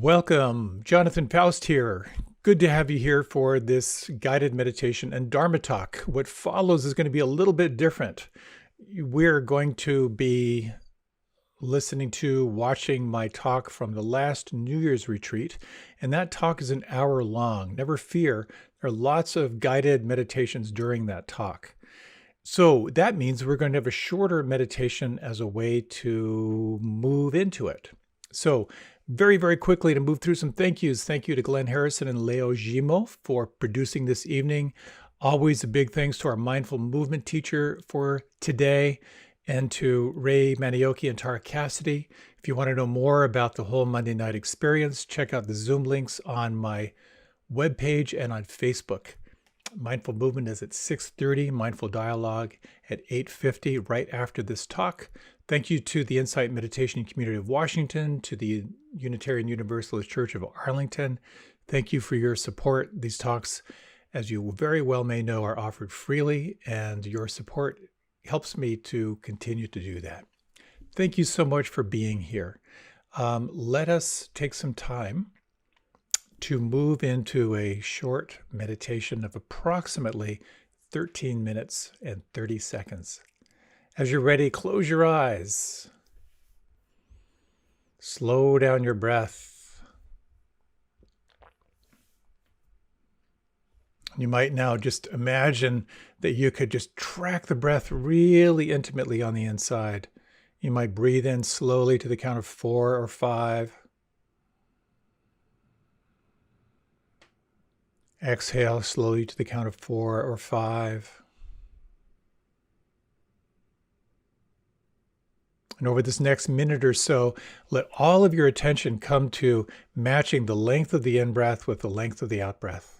Welcome, Jonathan Foust here. Good to have you here for this guided meditation and Dharma talk. What follows is going to be a little bit different. We're going to be watching my talk from the last New Year's retreat, and that talk is an hour long. Never fear, there are lots of guided meditations during that talk. So that means we're going to have a shorter meditation as a way to move into it. So very, very quickly to move through some thank yous. Thank you to Glenn Harrison and Leo Gimo for producing this evening. Always a big thanks to our mindful movement teacher for today, and to Ray Manioki and Tara Cassidy. If you want to know more about the whole Monday night experience, check out the Zoom links on my webpage and on Facebook. Mindful Movement is at 6:30, Mindful Dialogue at 8:50, right after this talk. Thank you to the Insight Meditation Community of Washington, to the Unitarian Universalist Church of Arlington. Thank you for your support. These talks, as you very well may know, are offered freely, and your support helps me to continue to do that. Thank you so much for being here. Let us take some time to move into a short meditation of approximately 13 minutes and 30 seconds. As you're ready, close your eyes. Slow down your breath. You might now just imagine that you could just track the breath really intimately on the inside. You might breathe in slowly to the count of 4 or 5. Exhale slowly to the count of 4 or 5. And over this next minute or so, let all of your attention come to matching the length of the in-breath with the length of the out-breath.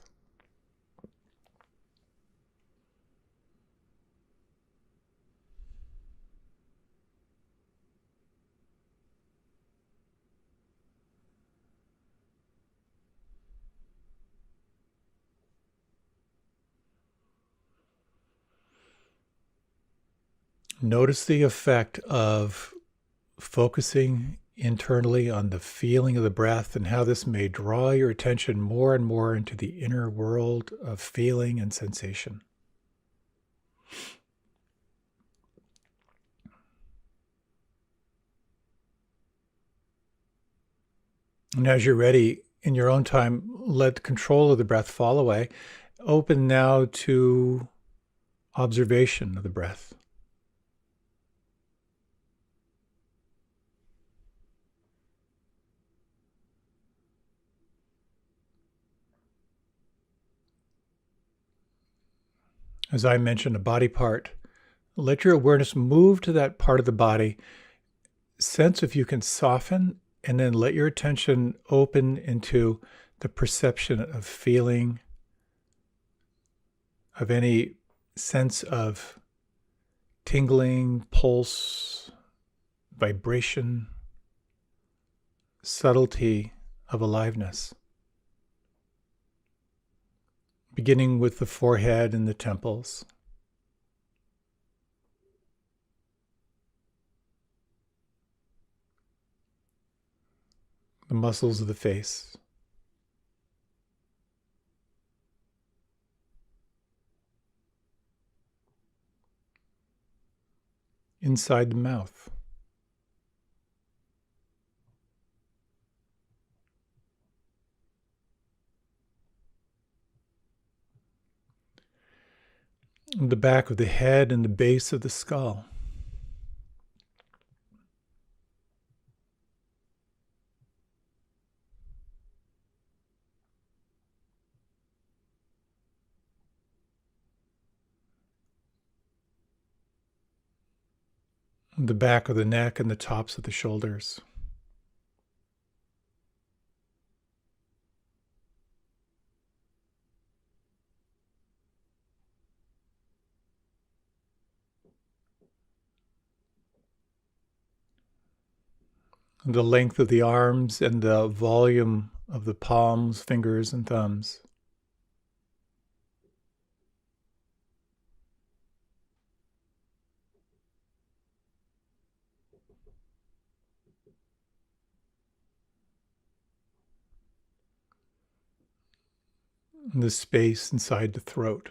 Notice the effect of focusing internally on the feeling of the breath and how this may draw your attention more and more into the inner world of feeling and sensation. And as you're ready, in your own time, let control of the breath fall away. Open now to observation of the breath. As I mentioned, a body part, let your awareness move to that part of the body. Sense if you can soften, and then let your attention open into the perception of feeling, of any sense of tingling, pulse, vibration, subtlety of aliveness. Beginning with the forehead and the temples. The muscles of the face. Inside the mouth. The back of the head and the base of the skull. The back of the neck and the tops of the shoulders. The length of the arms and the volume of the palms, fingers, and thumbs. the space inside the throat.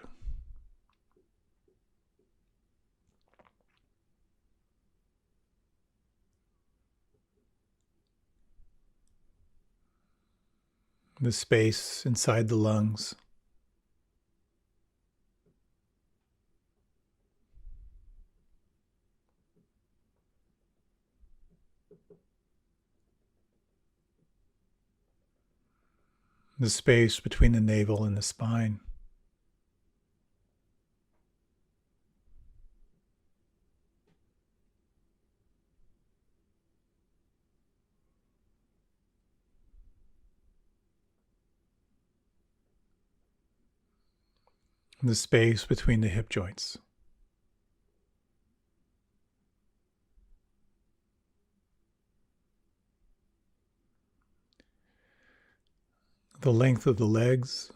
The space inside the lungs. The space between the navel and the spine. The space between the hip joints. The length of the legs.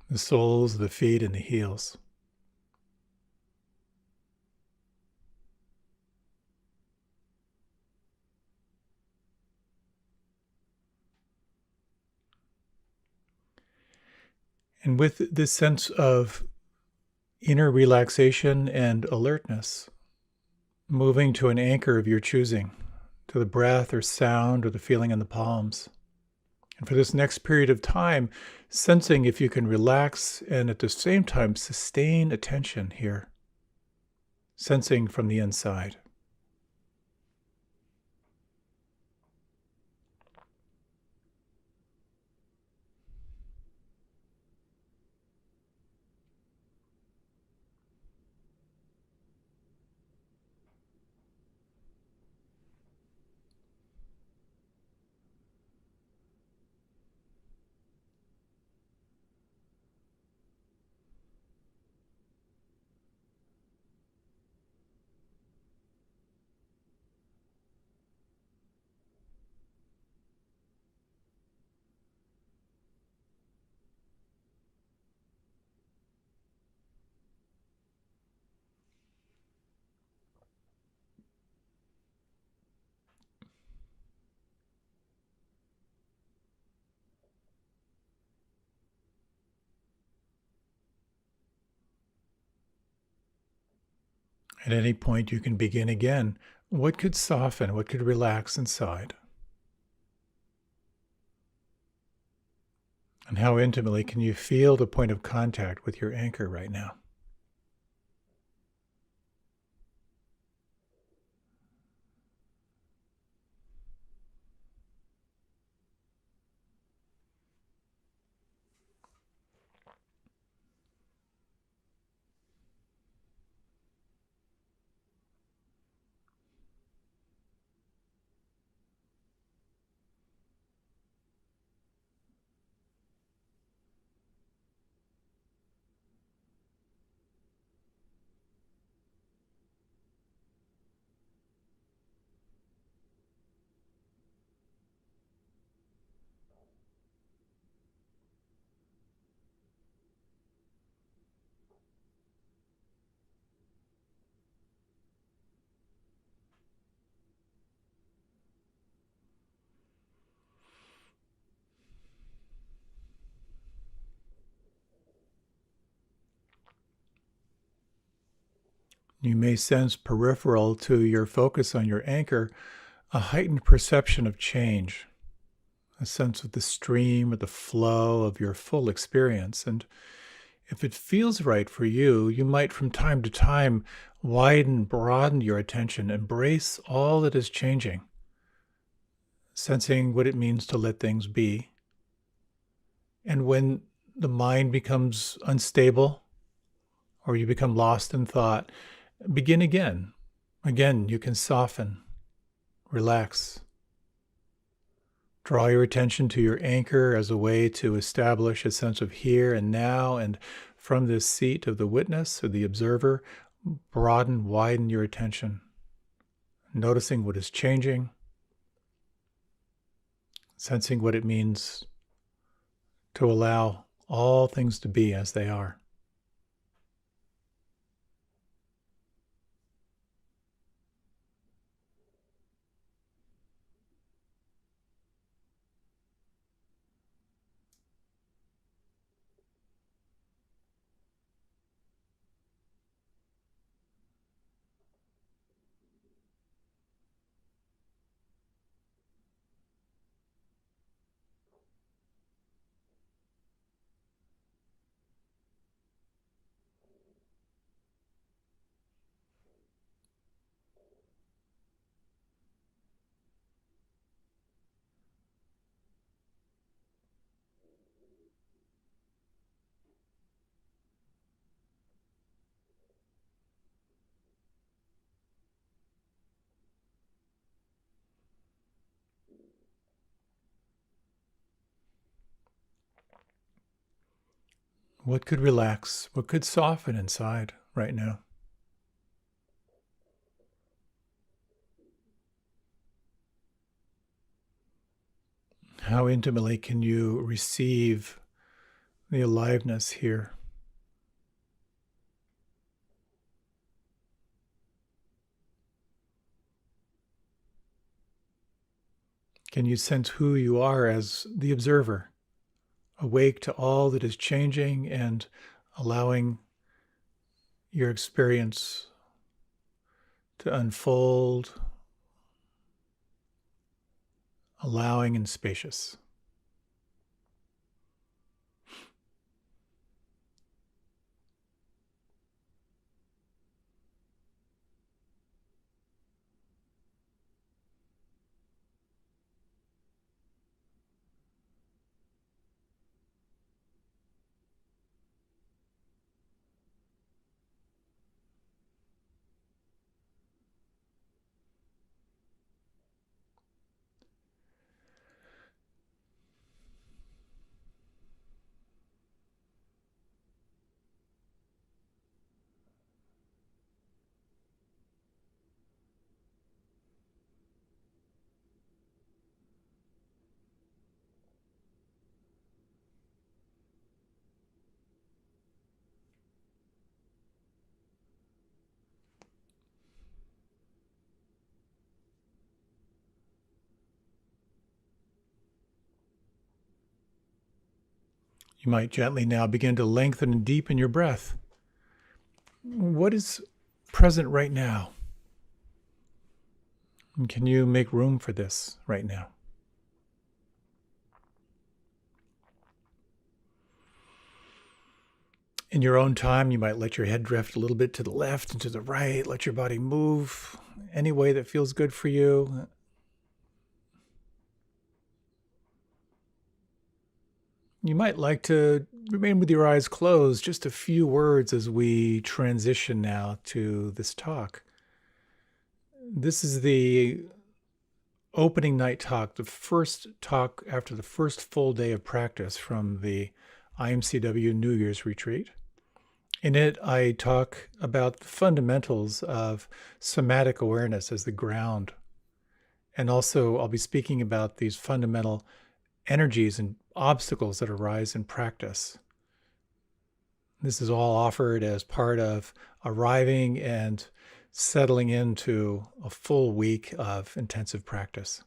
The soles of the feet and the heels. And with this sense of inner relaxation and alertness, moving to an anchor of your choosing, to the breath or sound or the feeling in the palms. And for this next period of time, sensing if you can relax and at the same time sustain attention here, sensing from the inside. At any point, you can begin again. What could soften? What could relax inside? And how intimately can you feel the point of contact with your anchor right now? You may sense peripheral to your focus on your anchor a heightened perception of change, a sense of the stream or the flow of your full experience. And if it feels right for you, you might from time to time widen, broaden your attention, embrace all that is changing, sensing what it means to let things be. And when the mind becomes unstable or you become lost in thought, begin again. Again, you can soften, relax. Draw your attention to your anchor as a way to establish a sense of here and now, and from this seat of the witness or the observer, broaden, widen your attention, noticing what is changing, sensing what it means to allow all things to be as they are. What could relax? What could soften inside right now? How intimately can you receive the aliveness here? Can you sense who you are as the observer, awake to all that is changing and allowing your experience to unfold, allowing and spacious? You might gently now begin to lengthen and deepen your breath. What is present right now? And can you make room for this right now? In your own time, you might let your head drift a little bit to the left and to the right. Let your body move any way that feels good for you. You might like to remain with your eyes closed, just a few words as we transition now to this talk. This is the opening night talk, the first talk after the first full day of practice from the IMCW New Year's retreat. In it, I talk about the fundamentals of somatic awareness as the ground. And also, I'll be speaking about these fundamental energies and obstacles that arise in practice. This is all offered as part of arriving and settling into a full week of intensive practice.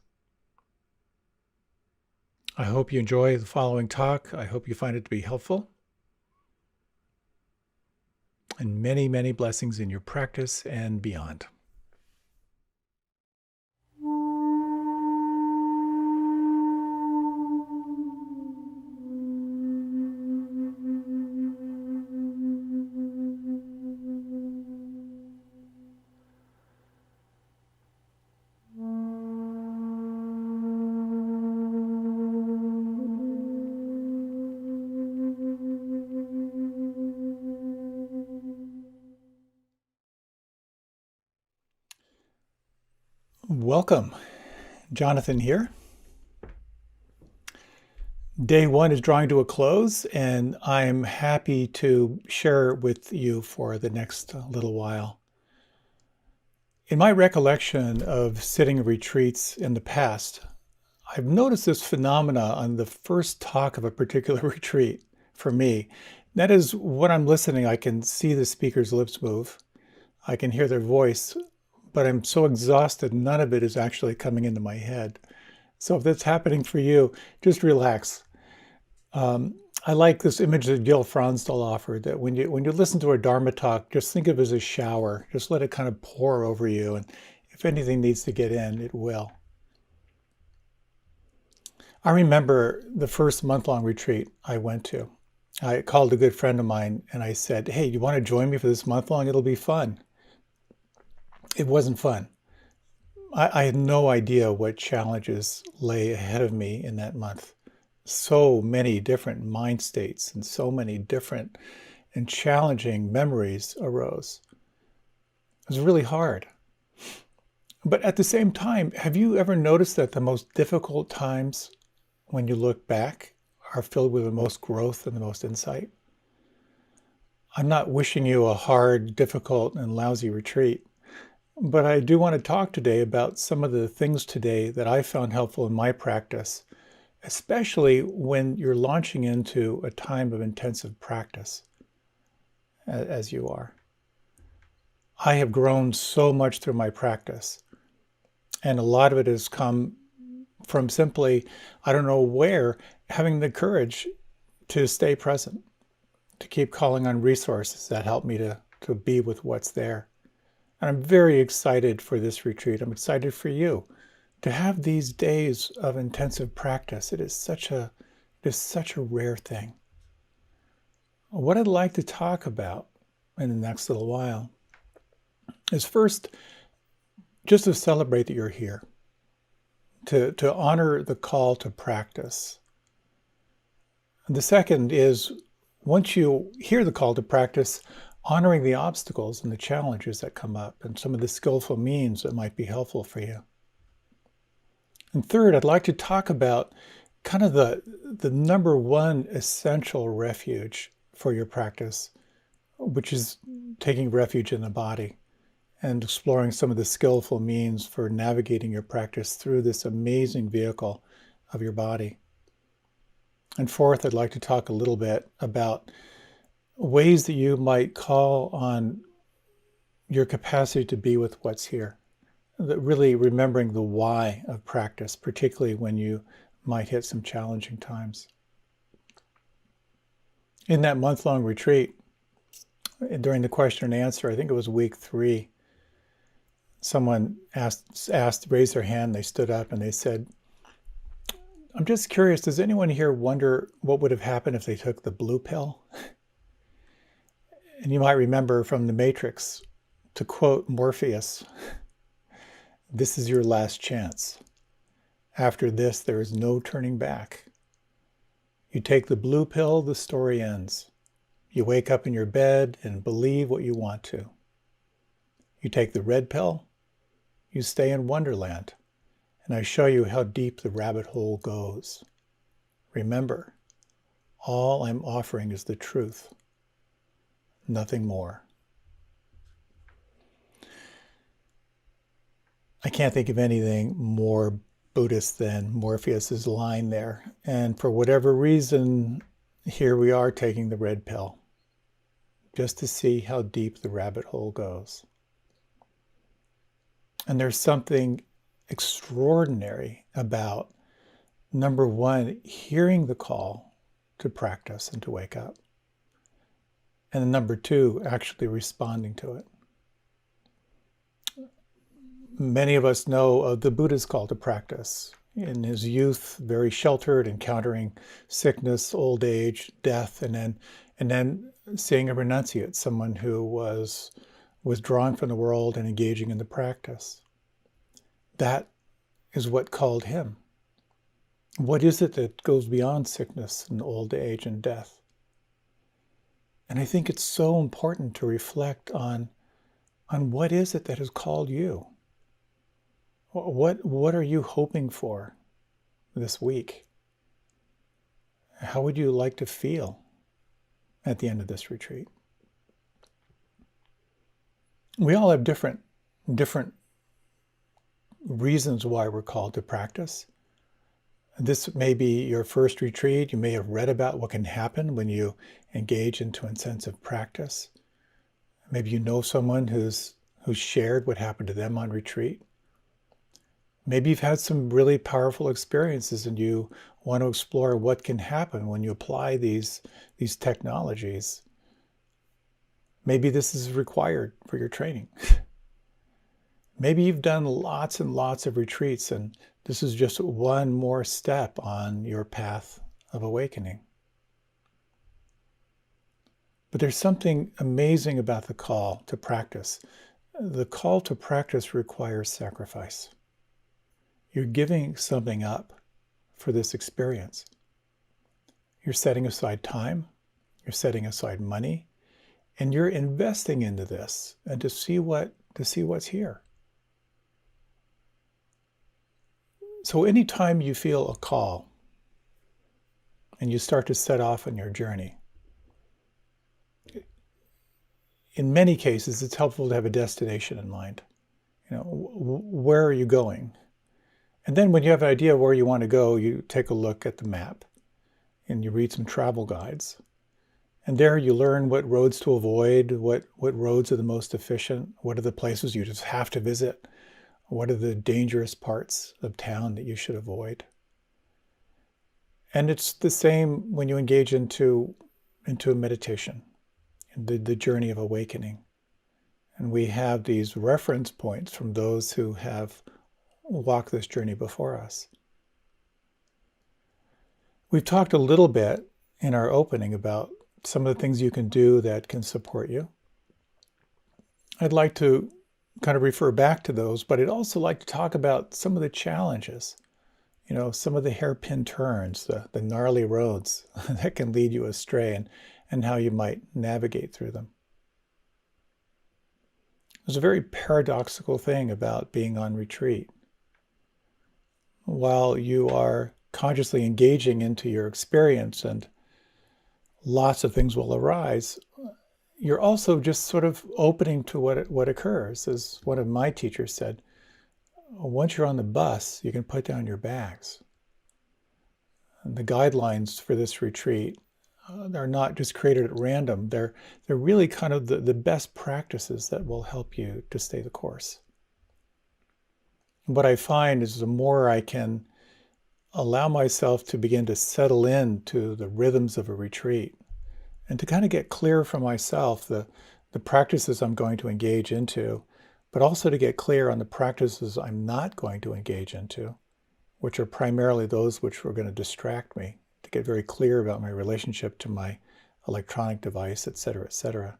I hope you enjoy the following talk. I hope you find it to be helpful. And many, many blessings in your practice and beyond. Welcome, Jonathan here. Day one is drawing to a close, and I'm happy to share with you for the next little while. In my recollection of sitting retreats in the past, I've noticed this phenomena on the first talk of a particular retreat for me. That is, when I'm listening, I can see the speaker's lips move. I can hear their voice, but I'm so exhausted, none of it is actually coming into my head. So if that's happening for you, just relax. I like this image that Gil Fronsdal offered, that when you listen to a Dharma talk, just think of it as a shower. Just let it kind of pour over you, and if anything needs to get in, it will. I remember the first month-long retreat I went to. I called a good friend of mine and I said, "Hey, you want to join me for this month-long? It'll be fun." It wasn't fun. I had no idea what challenges lay ahead of me in that month. So many different mind states and so many different and challenging memories arose. It was really hard. But at the same time, have you ever noticed that the most difficult times when you look back are filled with the most growth and the most insight? I'm not wishing you a hard, difficult, and lousy retreat, but I do want to talk today about some of the things today that I found helpful in my practice, especially when you're launching into a time of intensive practice, as you are. I have grown so much through my practice, and a lot of it has come from simply, I don't know where, having the courage to stay present, to keep calling on resources that help me to be with what's there. And I'm very excited for this retreat. I'm excited for you to have these days of intensive practice. It is such a rare thing. What I'd like to talk about in the next little while is first just to celebrate that you're here, to honor the call to practice. And the second is, once you hear the call to practice, honoring the obstacles and the challenges that come up and some of the skillful means that might be helpful for you. And third, I'd like to talk about kind of the number one essential refuge for your practice, which is taking refuge in the body and exploring some of the skillful means for navigating your practice through this amazing vehicle of your body. And fourth, I'd like to talk a little bit about ways that you might call on your capacity to be with what's here. That really remembering the why of practice, particularly when you might hit some challenging times. In that month-long retreat, during the question and answer, I think it was week 3, someone raised their hand, they stood up and they said, I'm just curious, does anyone here wonder what would have happened if they took the blue pill? And you might remember from The Matrix, to quote Morpheus, this is your last chance. After this, there is no turning back. You take the blue pill, the story ends. You wake up in your bed and believe what you want to. You take the red pill, you stay in Wonderland, and I show you how deep the rabbit hole goes. Remember, all I'm offering is the truth, nothing more. I can't think of anything more Buddhist than Morpheus's line there. And for whatever reason, here we are taking the red pill, just to see how deep the rabbit hole goes. And there's something extraordinary about, number one, hearing the call to practice and to wake up. And number two, actually responding to it. Many of us know of the Buddha's call to practice. In his youth, very sheltered, encountering sickness, old age, death, and then seeing a renunciate, someone who was withdrawn from the world and engaging in the practice. That is what called him. What is it that goes beyond sickness and old age and death? And I think it's so important to reflect on what is it that has called you? What are you hoping for this week? How would you like to feel at the end of this retreat? We all have different reasons why we're called to practice. This may be your first retreat. You may have read about what can happen when you engage into intensive practice. Maybe you know someone who's shared what happened to them on retreat. Maybe you've had some really powerful experiences and you want to explore what can happen when you apply these technologies. Maybe this is required for your training. Maybe you've done lots and lots of retreats and this is just one more step on your path of awakening. But there's something amazing about the call to practice. The call to practice requires sacrifice. You're giving something up for this experience. You're setting aside time, you're setting aside money, and you're investing into this and to see what's here. So anytime you feel a call and you start to set off on your journey, in many cases, it's helpful to have a destination in mind. Where are you going? And then when you have an idea where you want to go, you take a look at the map and you read some travel guides. And there you learn what roads to avoid, what roads are the most efficient, what are the places you just have to visit, what are the dangerous parts of town that you should avoid. And it's the same when you engage into a meditation, the journey of awakening. And we have these reference points from those who have walked this journey before us. We've talked a little bit in our opening about some of the things you can do that can support you. I'd like to kind of refer back to those, but I'd also like to talk about some of the challenges, some of the hairpin turns, the gnarly roads that can lead you astray, and how you might navigate through them. There's a very paradoxical thing about being on retreat. While you are consciously engaging into your experience and lots of things will arise, you're also just sort of opening to what occurs. As one of my teachers said, once you're on the bus, you can put down your bags. And the guidelines for this retreat are not just created at random. They're really kind of the best practices that will help you to stay the course. What I find is the more I can allow myself to begin to settle into the rhythms of a retreat and to kind of get clear for myself the practices I'm going to engage into, but also to get clear on the practices I'm not going to engage into, which are primarily those which are going to distract me, to get very clear about my relationship to my electronic device, etc., etc.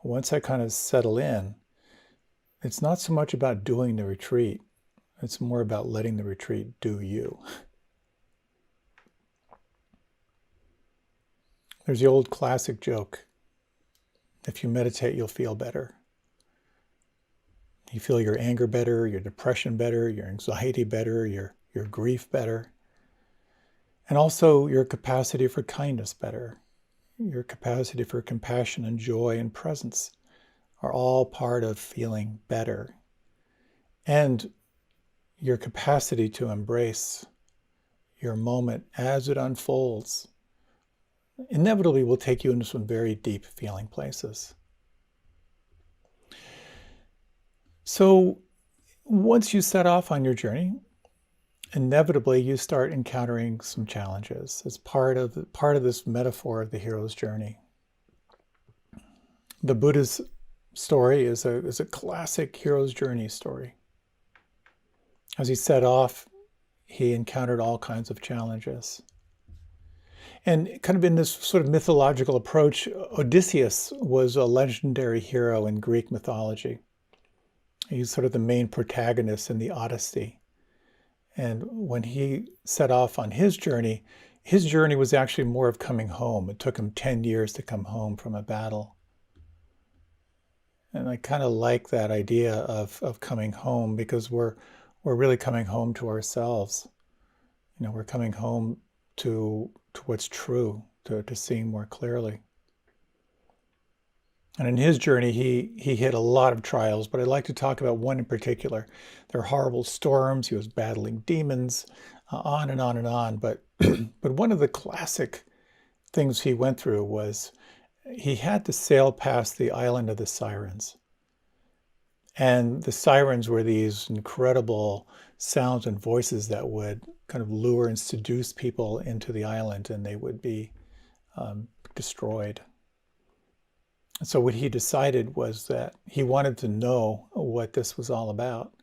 Once I kind of settle in, it's not so much about doing the retreat. It's more about letting the retreat do you. There's the old classic joke. If you meditate, you'll feel better. You feel your anger better, your depression better, your anxiety better, your grief better. And also your capacity for kindness better. Your capacity for compassion and joy and presence are all part of feeling better. And your capacity to embrace your moment as it unfolds inevitably will take you into some very deep feeling places. So once you set off on your journey, inevitably you start encountering some challenges as part of this metaphor of the hero's journey. The Buddha's story is a classic hero's journey story. As he set off, he encountered all kinds of challenges. And kind of in this sort of mythological approach, Odysseus was a legendary hero in Greek mythology. He's sort of the main protagonist in the Odyssey. And when he set off on his journey was actually more of coming home. It took him 10 years to come home from a battle. And I kind of like that idea of coming home, because we're really coming home to ourselves. We're coming home to what's true, to seeing more clearly. And in his journey, he hit a lot of trials, but I'd like to talk about one in particular. There are horrible storms. He was battling demons, on and on and on. But one of the classic things he went through was he had to sail past the island of the sirens. And the sirens were these incredible sounds and voices that would kind of lure and seduce people into the island, and they would be destroyed. So what he decided was that he wanted to know what this was all about.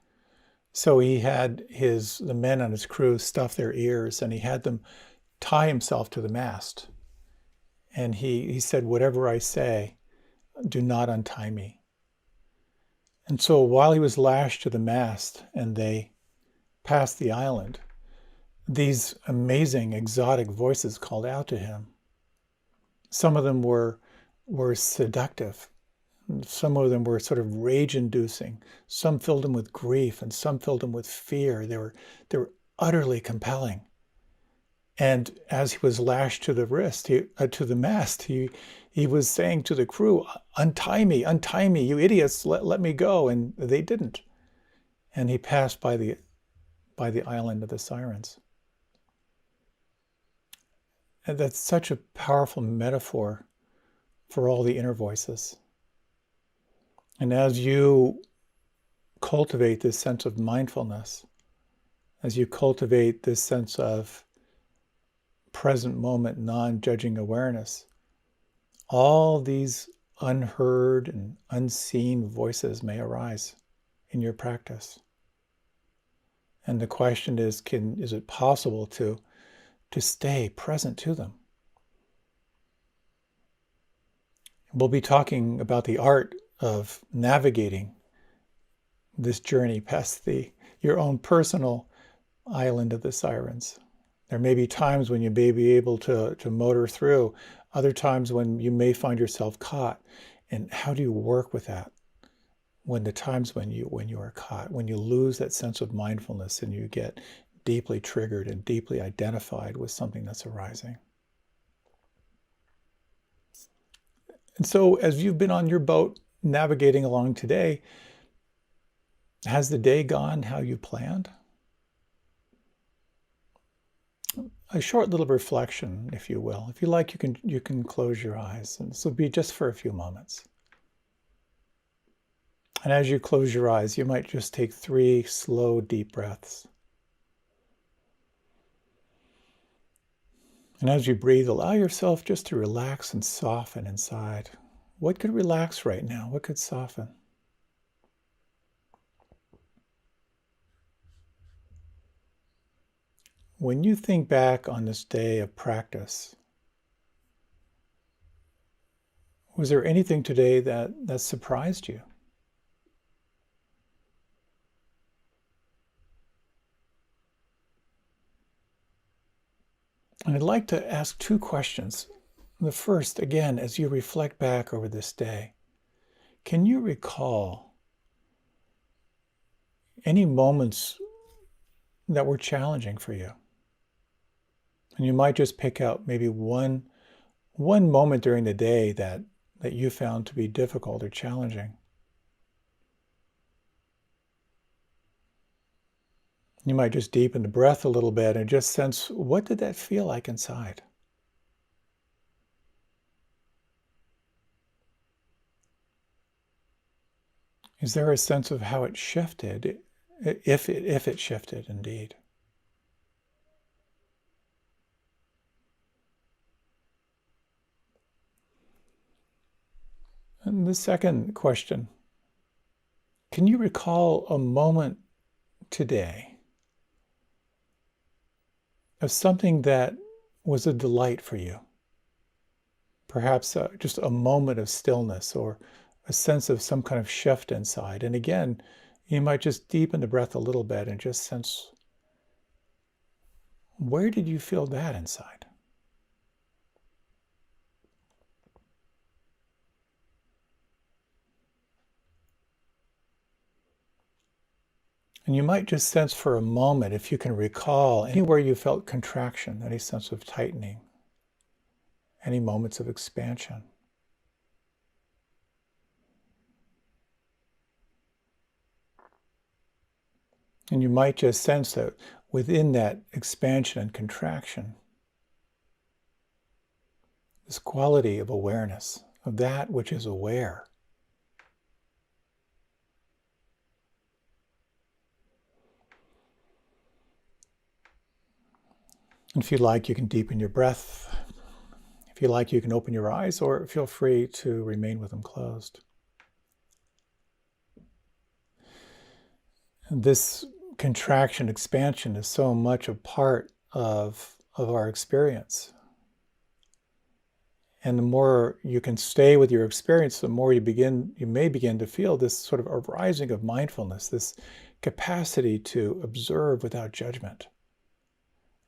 So he had the men on his crew stuff their ears, and he had them tie himself to the mast. And he said, "Whatever I say, do not untie me." And so while he was lashed to the mast and they passed the island, these amazing exotic voices called out to him. Some of them were seductive. Some of them were sort of rage-inducing. Some filled him with grief, and some filled him with fear. They were utterly compelling. And as he was lashed to the to the mast, he was saying to the crew, untie me, you idiots, let me go. And they didn't. And he passed by the island of the sirens. And that's such a powerful metaphor for all the inner voices. And as you cultivate this sense of mindfulness, as you cultivate this sense of present moment, non-judging awareness, all these unheard and unseen voices may arise in your practice. And the question is it possible to stay present to them? We'll be talking about the art of navigating this journey past your own personal island of the sirens. There may be times when you may be able to motor through, other times when you may find yourself caught. And how do you work with that? When the times when you are caught, when you lose that sense of mindfulness and you get deeply triggered and deeply identified with something that's arising. And so as you've been on your boat navigating along today, has the day gone how you planned? A short little reflection, if you will. If you like, you can close your eyes, and this will be just for a few moments. And as you close your eyes, you might just take 3 slow, deep breaths. And as you breathe, allow yourself just to relax and soften inside. What could relax right now? What could soften? When you think back on this day of practice, was there anything today that surprised you? And I'd like to ask 2 questions. The first, again, as you reflect back over this day, can you recall any moments that were challenging for you? And you might just pick out maybe one moment during the day that you found to be difficult or challenging. You might just deepen the breath a little bit and just sense, what did that feel like inside? Is there a sense of how it shifted, if it shifted indeed? And the second question, can you recall a moment today of something that was a delight for you? Perhaps just a moment of stillness or a sense of some kind of shift inside. And again, you might just deepen the breath a little bit and just sense, where did you feel that inside? And you might just sense for a moment, if you can recall, anywhere you felt contraction, any sense of tightening, any moments of expansion. And you might just sense that within that expansion and contraction, this quality of awareness, of that which is aware. And if you like, you can deepen your breath. If you like, you can open your eyes, or feel free to remain with them closed. And this contraction, expansion is so much a part of our experience. And the more you can stay with your experience, the more you may begin to feel this sort of arising of mindfulness, this capacity to observe without judgment.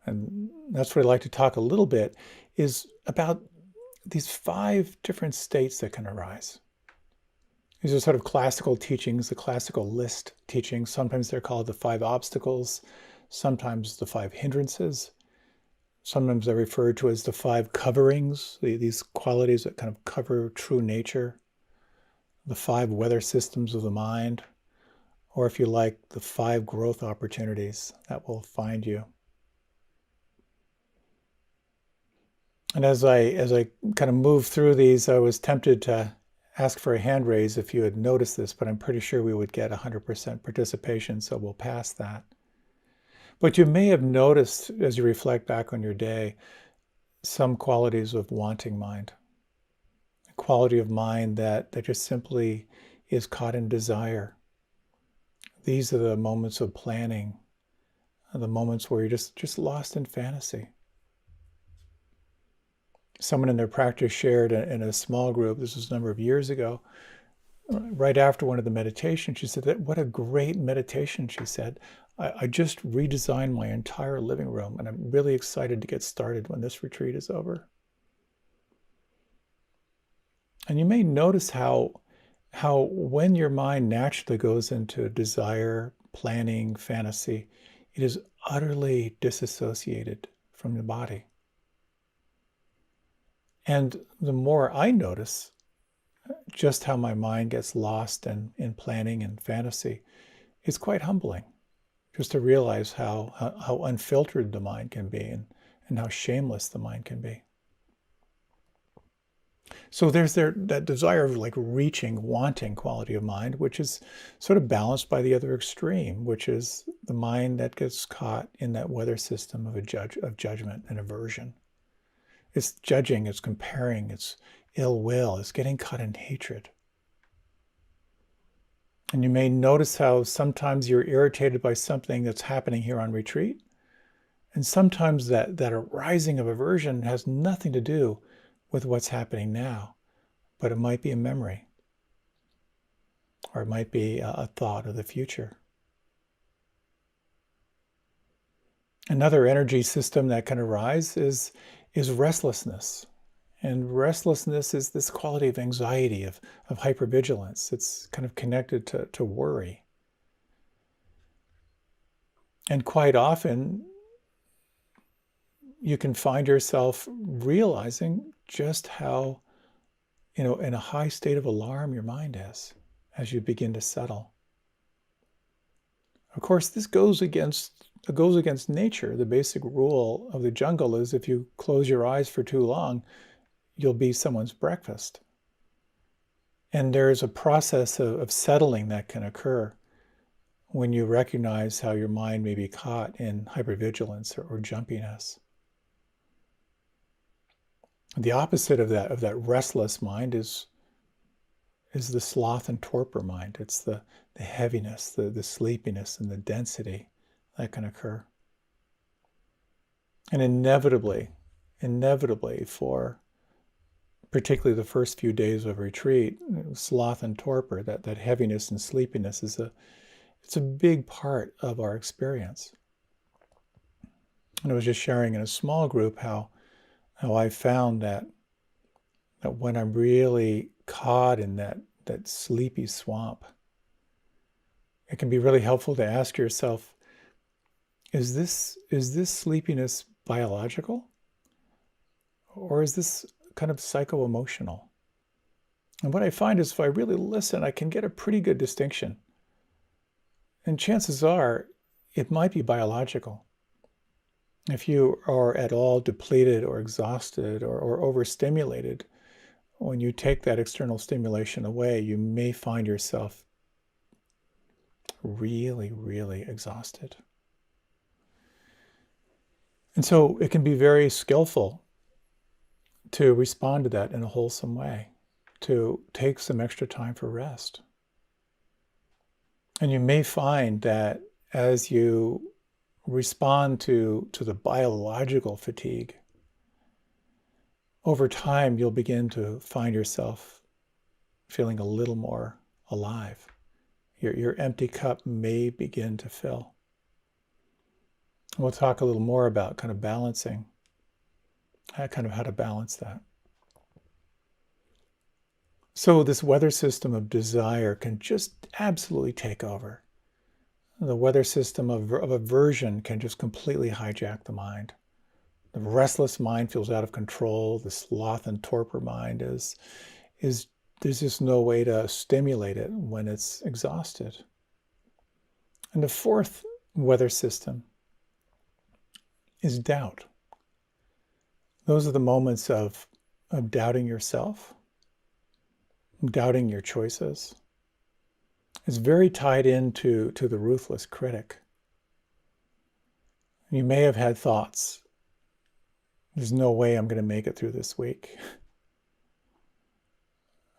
And that's what I'd like to talk a little bit is about these 5 different states that can arise. These are sort of classical teachings, the classical list teachings. Sometimes they're called the 5 obstacles, sometimes the 5 hindrances. Sometimes they're referred to as the five coverings, these qualities that kind of cover true nature, the five weather systems of the mind, or if you like, the five growth opportunities that will find you. And as I kind of moved through these, I was tempted to ask for a hand raise if you had noticed this, but I'm pretty sure we would get 100% participation, so we'll pass that. But you may have noticed, as you reflect back on your day, some qualities of wanting mind, a quality of mind that just simply is caught in desire. These are the moments of planning, the moments where you're just lost in fantasy. Someone in their practice shared in a small group, this was a number of years ago, right after one of the meditations, she said, what a great meditation, she said. I just redesigned my entire living room, and I'm really excited to get started when this retreat is over. And you may notice how when your mind naturally goes into desire, planning, fantasy, it is utterly disassociated from the body. And the more I notice just how my mind gets lost in planning and fantasy, it's quite humbling just to realize how unfiltered the mind can be and how shameless the mind can be. So there's that desire of like reaching, wanting quality of mind, which is sort of balanced by the other extreme, which is the mind that gets caught in that weather system of judgment and aversion. It's judging, it's comparing, it's ill will, it's getting caught in hatred. And you may notice how sometimes you're irritated by something that's happening here on retreat. And sometimes that arising of aversion has nothing to do with what's happening now, but it might be a memory, or it might be a thought of the future. Another energy system that can arise is restlessness. And restlessness is this quality of anxiety, of hypervigilance. It's kind of connected to worry. And quite often, you can find yourself realizing just how, in a high state of alarm your mind is as you begin to settle. Of course, this goes against nature. The basic rule of the jungle is if you close your eyes for too long, you'll be someone's breakfast. And there's a process of settling that can occur when you recognize how your mind may be caught in hypervigilance or jumpiness. The opposite of that restless mind is the sloth and torpor mind. It's the heaviness, the sleepiness, and the density that can occur. And inevitably for particularly the first few days of retreat, sloth and torpor, that heaviness and sleepiness it's a big part of our experience. And I was just sharing in a small group how I found that when I'm really caught in that sleepy swamp, it can be really helpful to ask yourself, is this sleepiness biological? Or is this kind of psycho-emotional? And what I find is if I really listen, I can get a pretty good distinction. And chances are it might be biological. If you are at all depleted or exhausted or overstimulated, when you take that external stimulation away, you may find yourself really, really exhausted. And so it can be very skillful to respond to that in a wholesome way, to take some extra time for rest. And you may find that as you respond to the biological fatigue, over time you'll begin to find yourself feeling a little more alive. Your empty cup may begin to fill. We'll talk a little more about kind of balancing, how to balance that. So this weather system of desire can just absolutely take over. The weather system of aversion can just completely hijack the mind. The restless mind feels out of control. The sloth and torpor mind is there's just no way to stimulate it when it's exhausted. And the fourth weather system is doubt. Those are the moments of doubting yourself, doubting your choices. It's very tied into the ruthless critic. You may have had thoughts, there's no way I'm going to make it through this week.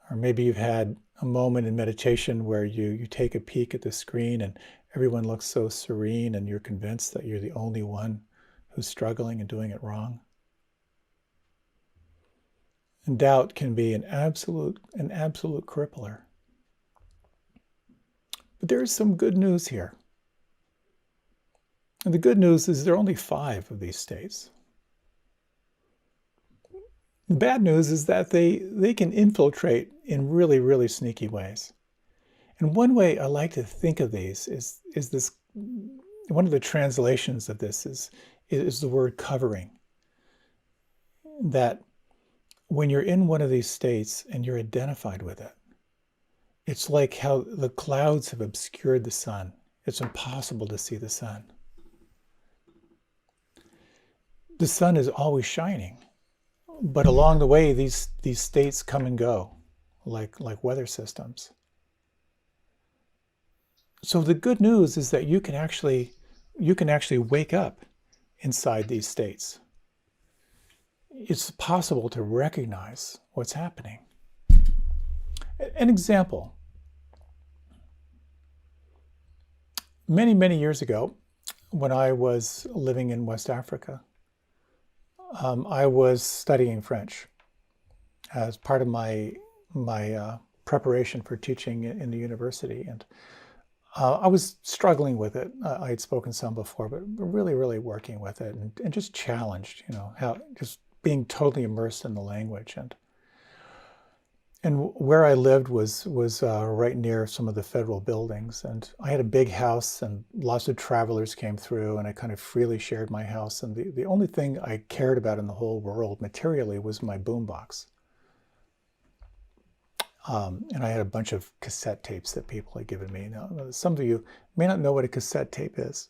Or maybe you've had a moment in meditation where you take a peek at the screen and everyone looks so serene and you're convinced that you're the only one who's struggling and doing it wrong. And doubt can be an absolute crippler. But there is some good news here. And the good news is there are only 5 of these states. The bad news is that they can infiltrate in really, really sneaky ways. And one way I like to think of these is this, one of the translations of this is the word covering. That when you're in one of these states and you're identified with it, it's like how the clouds have obscured the sun. It's impossible to see the sun. The sun is always shining, but along the way, these states come and go, like weather systems. So the good news is that you can actually wake up inside these states. It's possible to recognize what's happening. An example. Many, many years ago, when I was living in West Africa, I was studying French as part of my preparation for teaching in the university. And I was struggling with it. I had spoken some before, but really, really working with it and just challenged, how just being totally immersed in the language. And where I lived was right near some of the federal buildings. And I had a big house and lots of travelers came through and I kind of freely shared my house. And the only thing I cared about in the whole world materially was my boombox. And I had a bunch of cassette tapes that people had given me. Now, some of you may not know what a cassette tape is,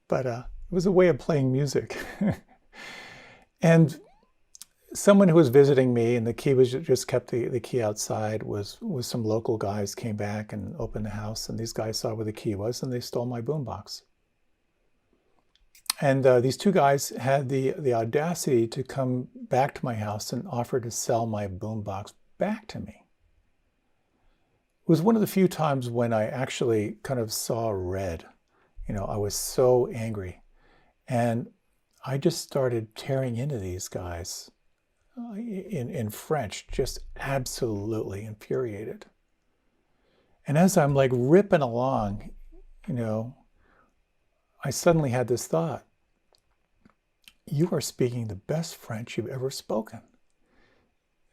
but it was a way of playing music. And someone who was visiting me, and the key was just kept the key outside, was some local guys came back and opened the house, and these guys saw where the key was, and they stole my boombox. And these 2 guys had the audacity to come back to my house and offer to sell my boombox back to me. It was one of the few times when I actually kind of saw red. I was so angry. And I just started tearing into these guys in French, just absolutely infuriated. And as I'm like ripping along, I suddenly had this thought: you are speaking the best French you've ever spoken.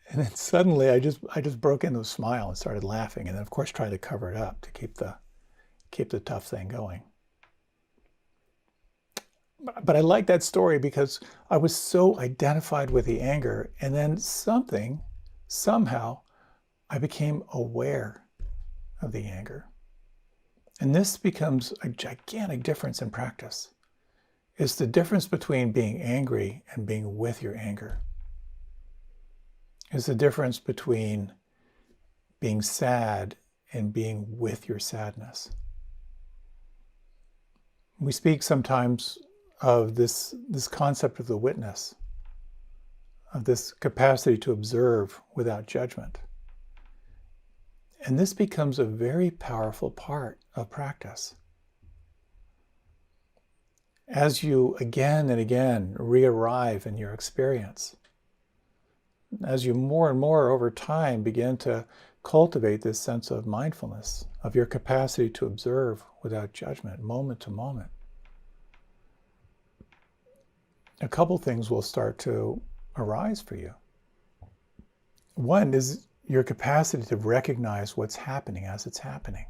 And then suddenly I just broke into a smile and started laughing, and then of course tried to cover it up to keep the tough thing going. But I like that story because I was so identified with the anger, and then somehow I became aware of the anger. And this becomes a gigantic difference in practice. It's the difference between being angry and being with your anger. It's the difference between being sad and being with your sadness. We speak sometimes of this concept of the witness, of this capacity to observe without judgment. And this becomes a very powerful part of practice. As you again and again re-arrive in your experience, as you more and more over time begin to cultivate this sense of mindfulness, of your capacity to observe without judgment, moment to moment, a couple things will start to arise for you. One is your capacity to recognize what's happening as it's happening.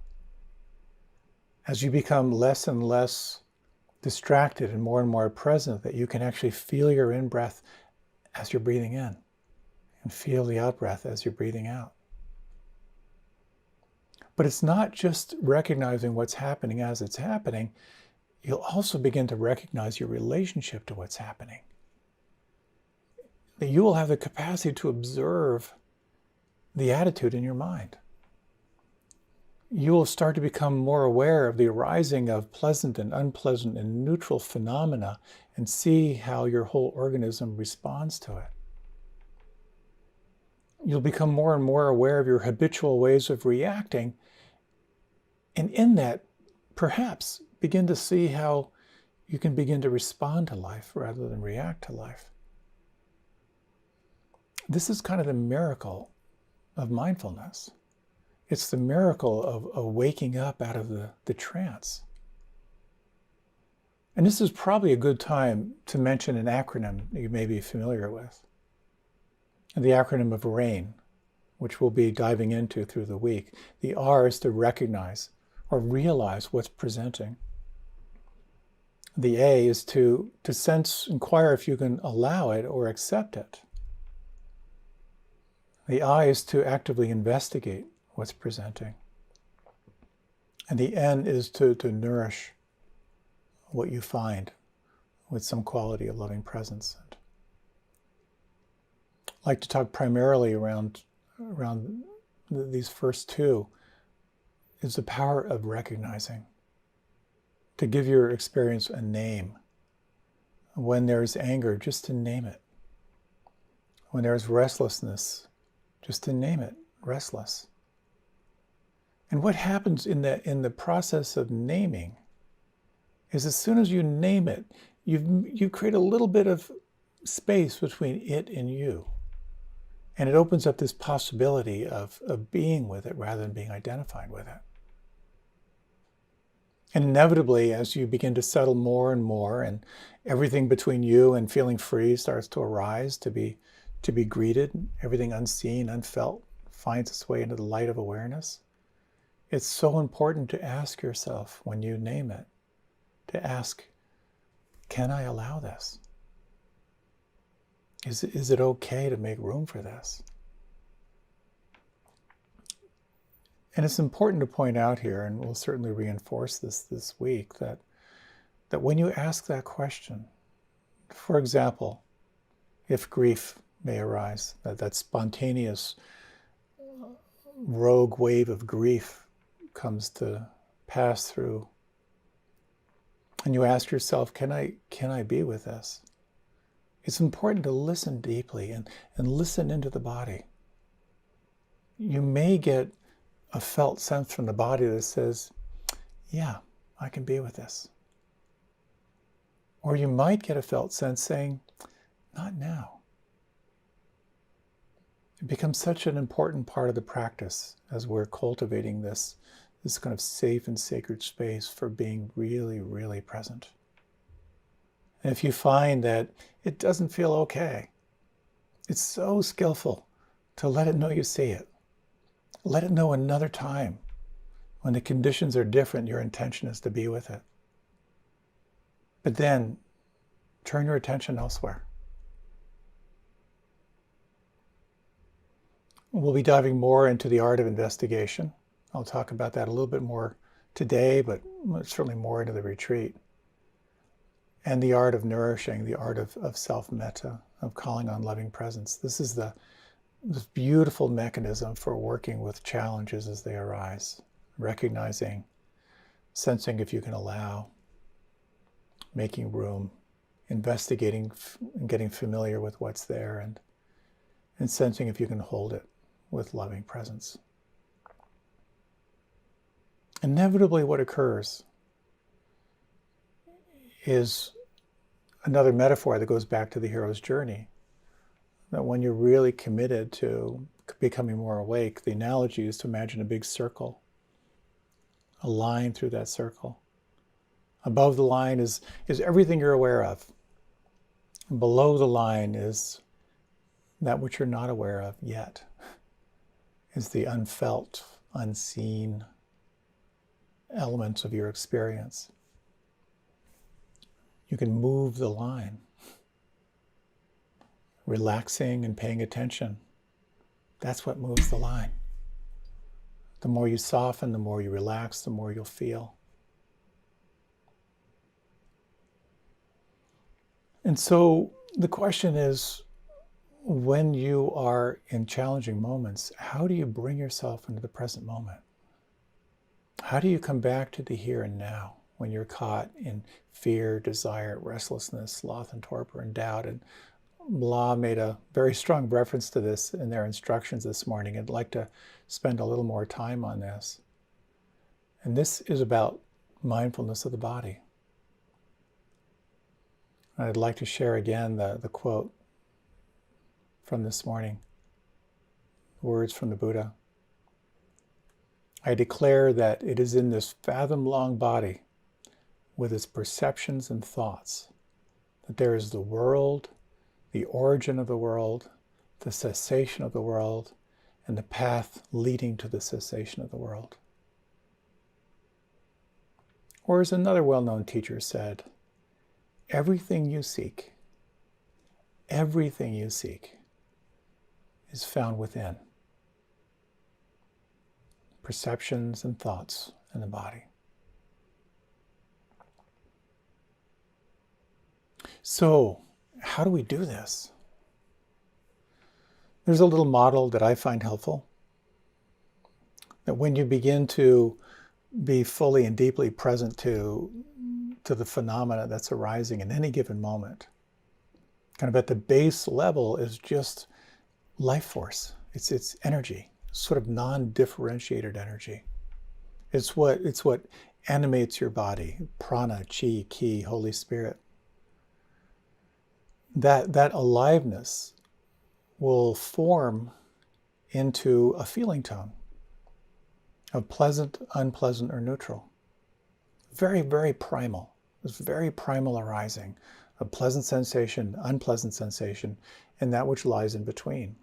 As you become less and less distracted and more present that you can actually feel your in-breath as you're breathing in and feel the out-breath as you're breathing out. But it's not just recognizing what's happening as it's happening. You'll also begin to recognize your relationship to what's happening. That you will have the capacity to observe the attitude in your mind. You will start to become more aware of the arising of pleasant and unpleasant and neutral phenomena and see how your whole organism responds to it. You'll become more and more aware of your habitual ways of reacting, and in that, perhaps, begin to see how you can begin to respond to life rather than react to life. This is kind of the miracle of mindfulness. It's the miracle of waking up out of the trance. And this is probably a good time to mention an acronym that you may be familiar with. The acronym of RAIN, which we'll be diving into through the week. The R is to recognize or realize what's presenting. The A is to sense, inquire if you can allow it or accept it. The I is to actively investigate what's presenting. And the N is to nourish what you find with some quality of loving presence. I'd like to talk primarily around these first two, is the power of recognizing. To give your experience a name. When there's anger, just to name it. When there's restlessness, just to name it, restless. And what happens in the process of naming is as soon as you name it, you create a little bit of space between it and you. And it opens up this possibility of being with it rather than being identified with it. And inevitably, as you begin to settle more and more, and everything between you and feeling free starts to arise, to be greeted, everything unseen, unfelt, finds its way into the light of awareness. It's so important to ask yourself when you name it, to ask, can I allow this? Is it okay to make room for this? And it's important to point out here, and we'll certainly reinforce this week, that when you ask that question, for example, if grief may arise, that spontaneous rogue wave of grief comes to pass through, and you ask yourself, can I be with this? It's important to listen deeply and listen into the body. You may get a felt sense from the body that says, yeah, I can be with this. Or you might get a felt sense saying, not now. It becomes such an important part of the practice as we're cultivating this kind of safe and sacred space for being really, really present. And if you find that it doesn't feel okay, it's so skillful to let it know you see it. Let it know another time when the conditions are different, your intention is to be with it. But then turn your attention elsewhere. We'll be diving more into the art of investigation. I'll talk about that a little bit more today, but certainly more into the retreat. And the art of nourishing, the art of self-metta, of calling on loving presence. This is this beautiful mechanism for working with challenges as they arise, recognizing, sensing if you can allow, making room, investigating and getting familiar with what's there, and sensing if you can hold it with loving presence. Inevitably what occurs is another metaphor that goes back to the hero's journey. That when you're really committed to becoming more awake, the analogy is to imagine a big circle, a line through that circle. Above the line is everything you're aware of. And below the line is that which you're not aware of yet, is the unfelt, unseen elements of your experience. You can move the line. Relaxing and paying attention. That's what moves the line. The more you soften, the more you relax, the more you'll feel. And so the question is, when you are in challenging moments, how do you bring yourself into the present moment? How do you come back to the here and now when you're caught in fear, desire, restlessness, sloth, and torpor, and doubt? And Blah made a very strong reference to this in their instructions this morning. I'd like to spend a little more time on this. And this is about mindfulness of the body. I'd like to share again the quote from this morning, words from the Buddha. I declare that it is in this fathom-long body, with its perceptions and thoughts, that there is the world, the origin of the world, the cessation of the world, and the path leading to the cessation of the world. Or as another well-known teacher said, everything you seek is found within. Perceptions and thoughts in the body. So, how do we do this? There's a little model that I find helpful. That when you begin to be fully and deeply present to the phenomena that's arising in any given moment, kind of at the base level is just life force. It's energy, sort of non-differentiated energy. It's what animates your body, prana, chi, ki, Holy Spirit. That aliveness will form into a feeling tone of pleasant, unpleasant, or neutral. Very, very primal. This very primal arising of pleasant sensation, unpleasant sensation, and that which lies in between.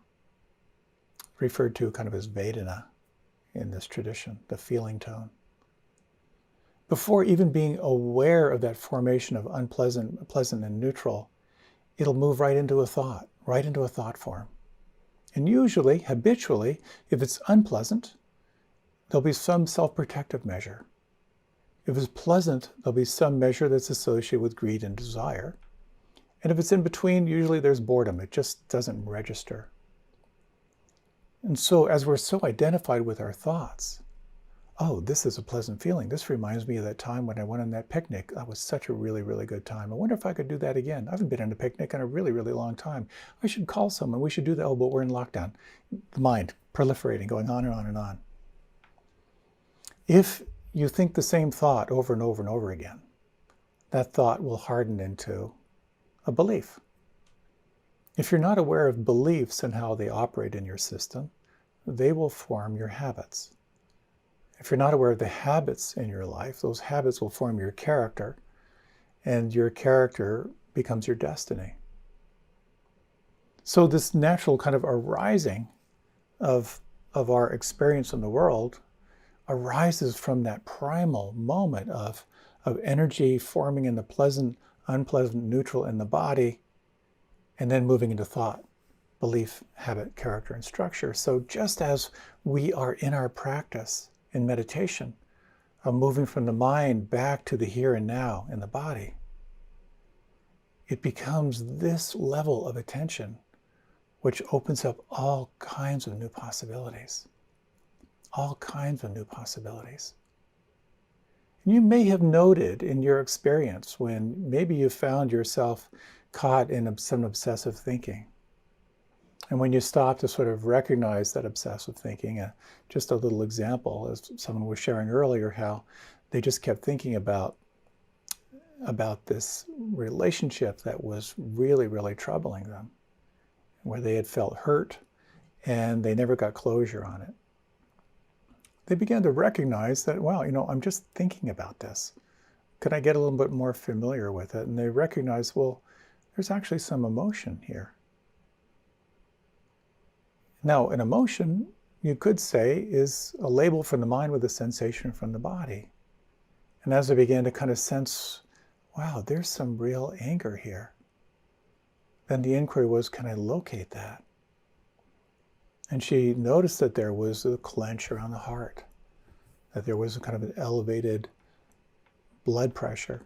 Referred to kind of as Vedana in this tradition, the feeling tone. Before even being aware of that formation of unpleasant, pleasant, and neutral, it'll move right into a thought form. And usually, habitually, if it's unpleasant, there'll be some self-protective measure. If it's pleasant, there'll be some measure that's associated with greed and desire. And if it's in between, usually there's boredom. It just doesn't register. And so as we're so identified with our thoughts, oh, this is a pleasant feeling. This reminds me of that time when I went on that picnic. That was such a really, really good time. I wonder if I could do that again. I haven't been on a picnic in a really, really long time. I should call someone. We should do that. Oh, but we're in lockdown. The mind proliferating, going on and on and on. If you think the same thought over and over and over again, that thought will harden into a belief. If you're not aware of beliefs and how they operate in your system, they will form your habits. If you're not aware of the habits in your life, those habits will form your character, and your character becomes your destiny. So this natural kind of arising of our experience in the world arises from that primal moment of energy forming in the pleasant, unpleasant, neutral in the body, and then moving into thought, belief, habit, character, and structure. So just as we are in our practice in meditation of moving from the mind back to the here and now in the body, it becomes this level of attention which opens up all kinds of new possibilities. All kinds of new possibilities. And you may have noted in your experience when maybe you found yourself caught in some obsessive thinking. And when you stop to sort of recognize that obsessive thinking, just a little example, as someone was sharing earlier, how they just kept thinking about this relationship that was really, really troubling them, where they had felt hurt and they never got closure on it. They began to recognize that, wow, I'm just thinking about this. Could I get a little bit more familiar with it? And they recognized, well, there's actually some emotion here. Now, an emotion, you could say, is a label from the mind with a sensation from the body. And as I began to kind of sense wow, there's some real anger here. Then the inquiry was, can I locate that? And she noticed that there was a clench around the heart, that there was a kind of an elevated blood pressure.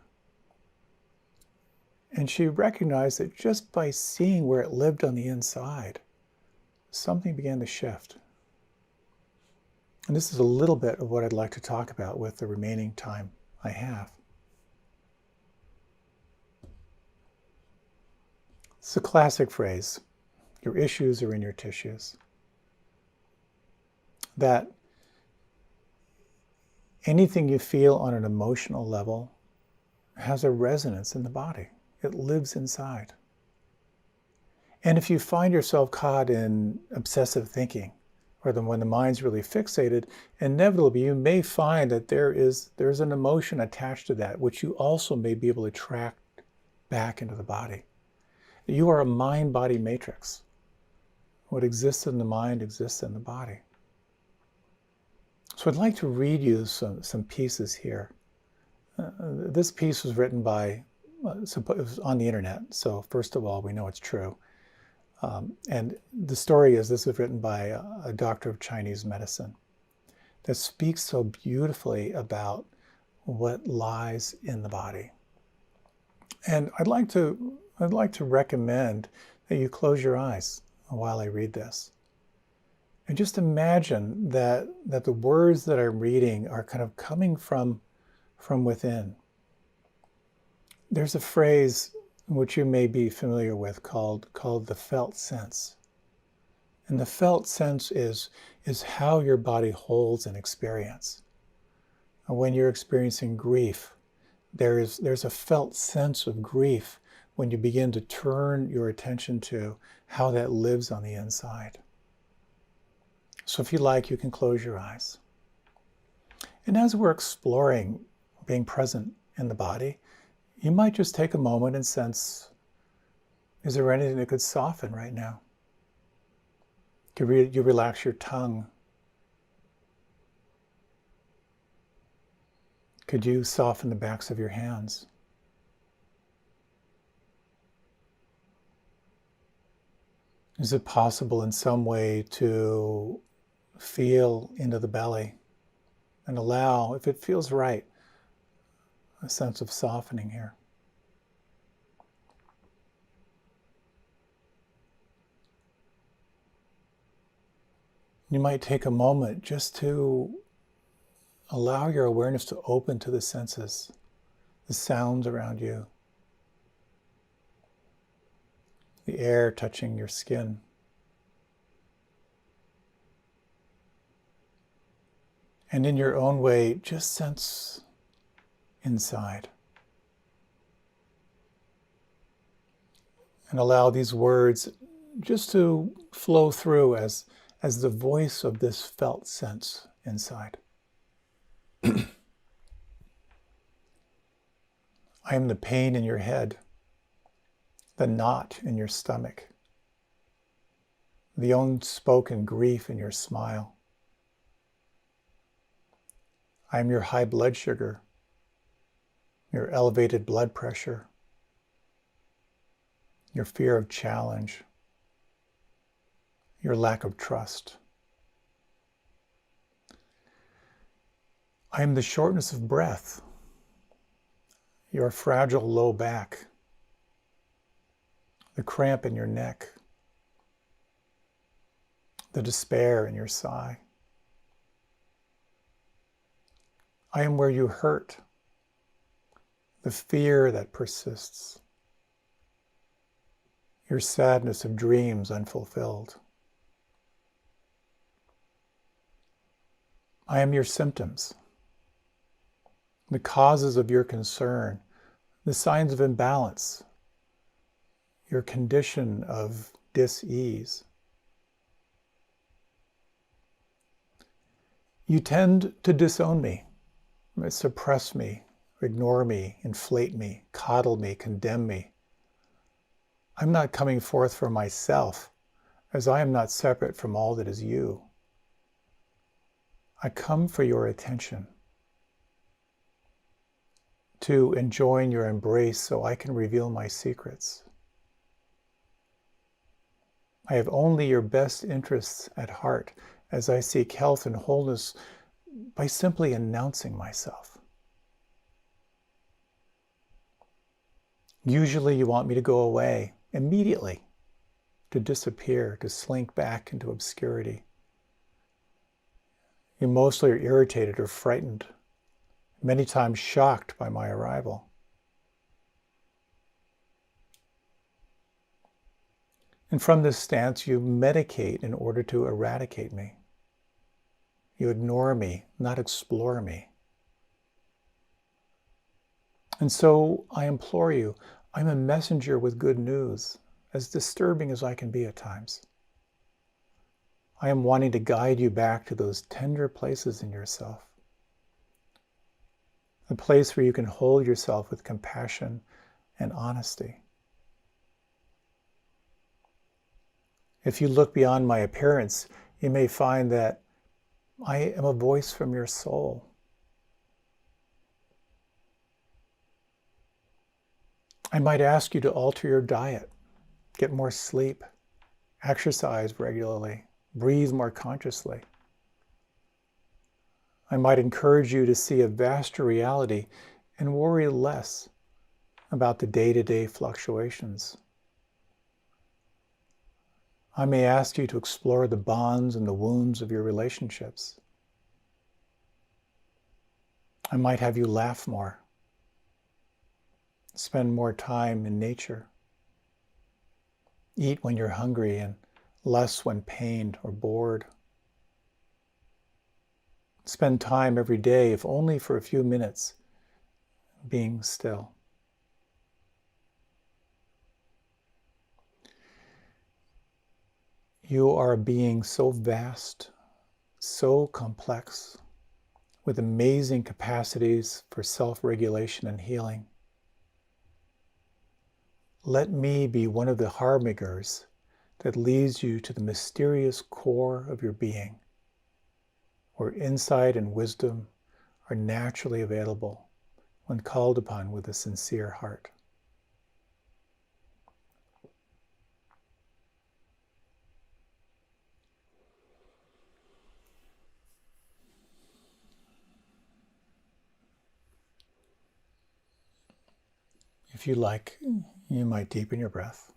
And she recognized that just by seeing where it lived on the inside, something began to shift. And this is a little bit of what I'd like to talk about with the remaining time I have. It's a classic phrase, your issues are in your tissues. That anything you feel on an emotional level has a resonance in the body. It lives inside. And if you find yourself caught in obsessive thinking, or when the mind's really fixated, inevitably you may find that there's an emotion attached to that, which you also may be able to track back into the body. You are a mind-body matrix. What exists in the mind exists in the body. So I'd like to read you some pieces here. This piece was written by, it was on the internet, so first of all, we know it's true. And the story is, this was written by a doctor of Chinese medicine that speaks so beautifully about what lies in the body. And I'd like to recommend that you close your eyes while I read this. And just imagine that the words that I'm reading are kind of coming from within. There's a phrase which you may be familiar with called the felt sense. And the felt sense is how your body holds an experience. And when you're experiencing grief, there's a felt sense of grief when you begin to turn your attention to how that lives on the inside. So if you like, you can close your eyes. And as we're exploring being present in the body, you might just take a moment and sense, is there anything that could soften right now? Could you relax your tongue? Could you soften the backs of your hands? Is it possible in some way to feel into the belly and allow, if it feels right, a sense of softening here? You might take a moment just to allow your awareness to open to the senses, the sounds around you, the air touching your skin. And in your own way, just sense inside. And allow these words just to flow through as the voice of this felt sense inside. I am the pain in your head, the knot in your stomach, the unspoken grief in your smile. I am your high blood sugar, your elevated blood pressure, your fear of challenge, your lack of trust. I am the shortness of breath, your fragile low back, the cramp in your neck, the despair in your sigh. I am where you hurt, the fear that persists, your sadness of dreams unfulfilled. I am your symptoms, the causes of your concern, the signs of imbalance, your condition of dis-ease. You tend to disown me, suppress me, ignore me, inflate me, coddle me, condemn me. I'm not coming forth for myself, as I am not separate from all that is you. I come for your attention. to enjoying your embrace so I can reveal my secrets. I have only your best interests at heart as I seek health and wholeness by simply announcing myself. Usually you want me to go away immediately, to disappear, to slink back into obscurity. You mostly are irritated or frightened, many times shocked by my arrival. And from this stance, you medicate in order to eradicate me. You ignore me, not explore me. And so I implore you, I'm a messenger with good news, as disturbing as I can be at times. I am wanting to guide you back to those tender places in yourself. A place where you can hold yourself with compassion and honesty. If you look beyond my appearance, you may find that I am a voice from your soul. I might ask you to alter your diet, get more sleep, exercise regularly, breathe more consciously. I might encourage you to see a vaster reality and worry less about the day-to-day fluctuations. I may ask you to explore the bonds and the wounds of your relationships. I might have you laugh more, spend more time in nature, eat when you're hungry and less when pained or bored. Spend time every day, if only for a few minutes, being still. You are a being so vast, so complex, with amazing capacities for self-regulation and healing. Let me be one of the harbingers that leads you to the mysterious core of your being, where insight and wisdom are naturally available when called upon with a sincere heart. If you like, you might deepen your breath.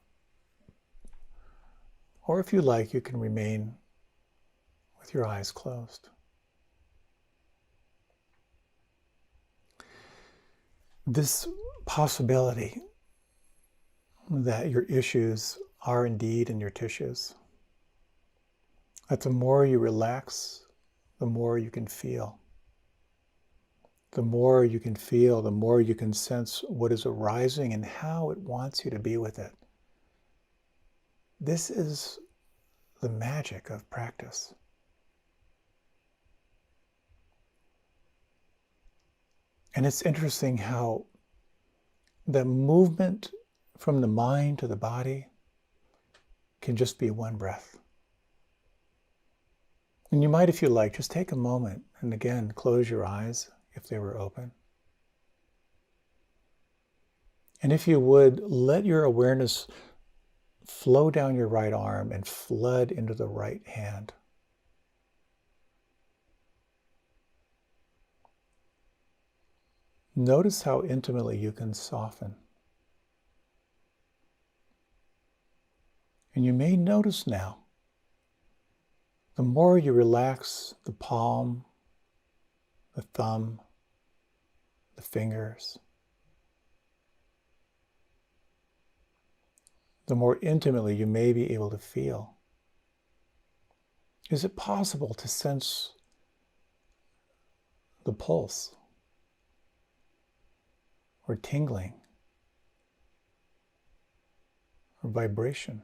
Or if you like, you can remain with your eyes closed. This possibility that your issues are indeed in your tissues, that the more you relax, the more you can feel. The more you can feel, the more you can sense what is arising and how it wants you to be with it. This is the magic of practice. And it's interesting how the movement from the mind to the body can just be one breath. And you might, if you like, just take a moment and again, close your eyes if they were open. And if you would, let your awareness flow down your right arm and flood into the right hand. Notice how intimately you can soften. And you may notice now, the more you relax the palm, the thumb, the fingers, the more intimately you may be able to feel. Is it possible to sense the pulse or tingling or vibration?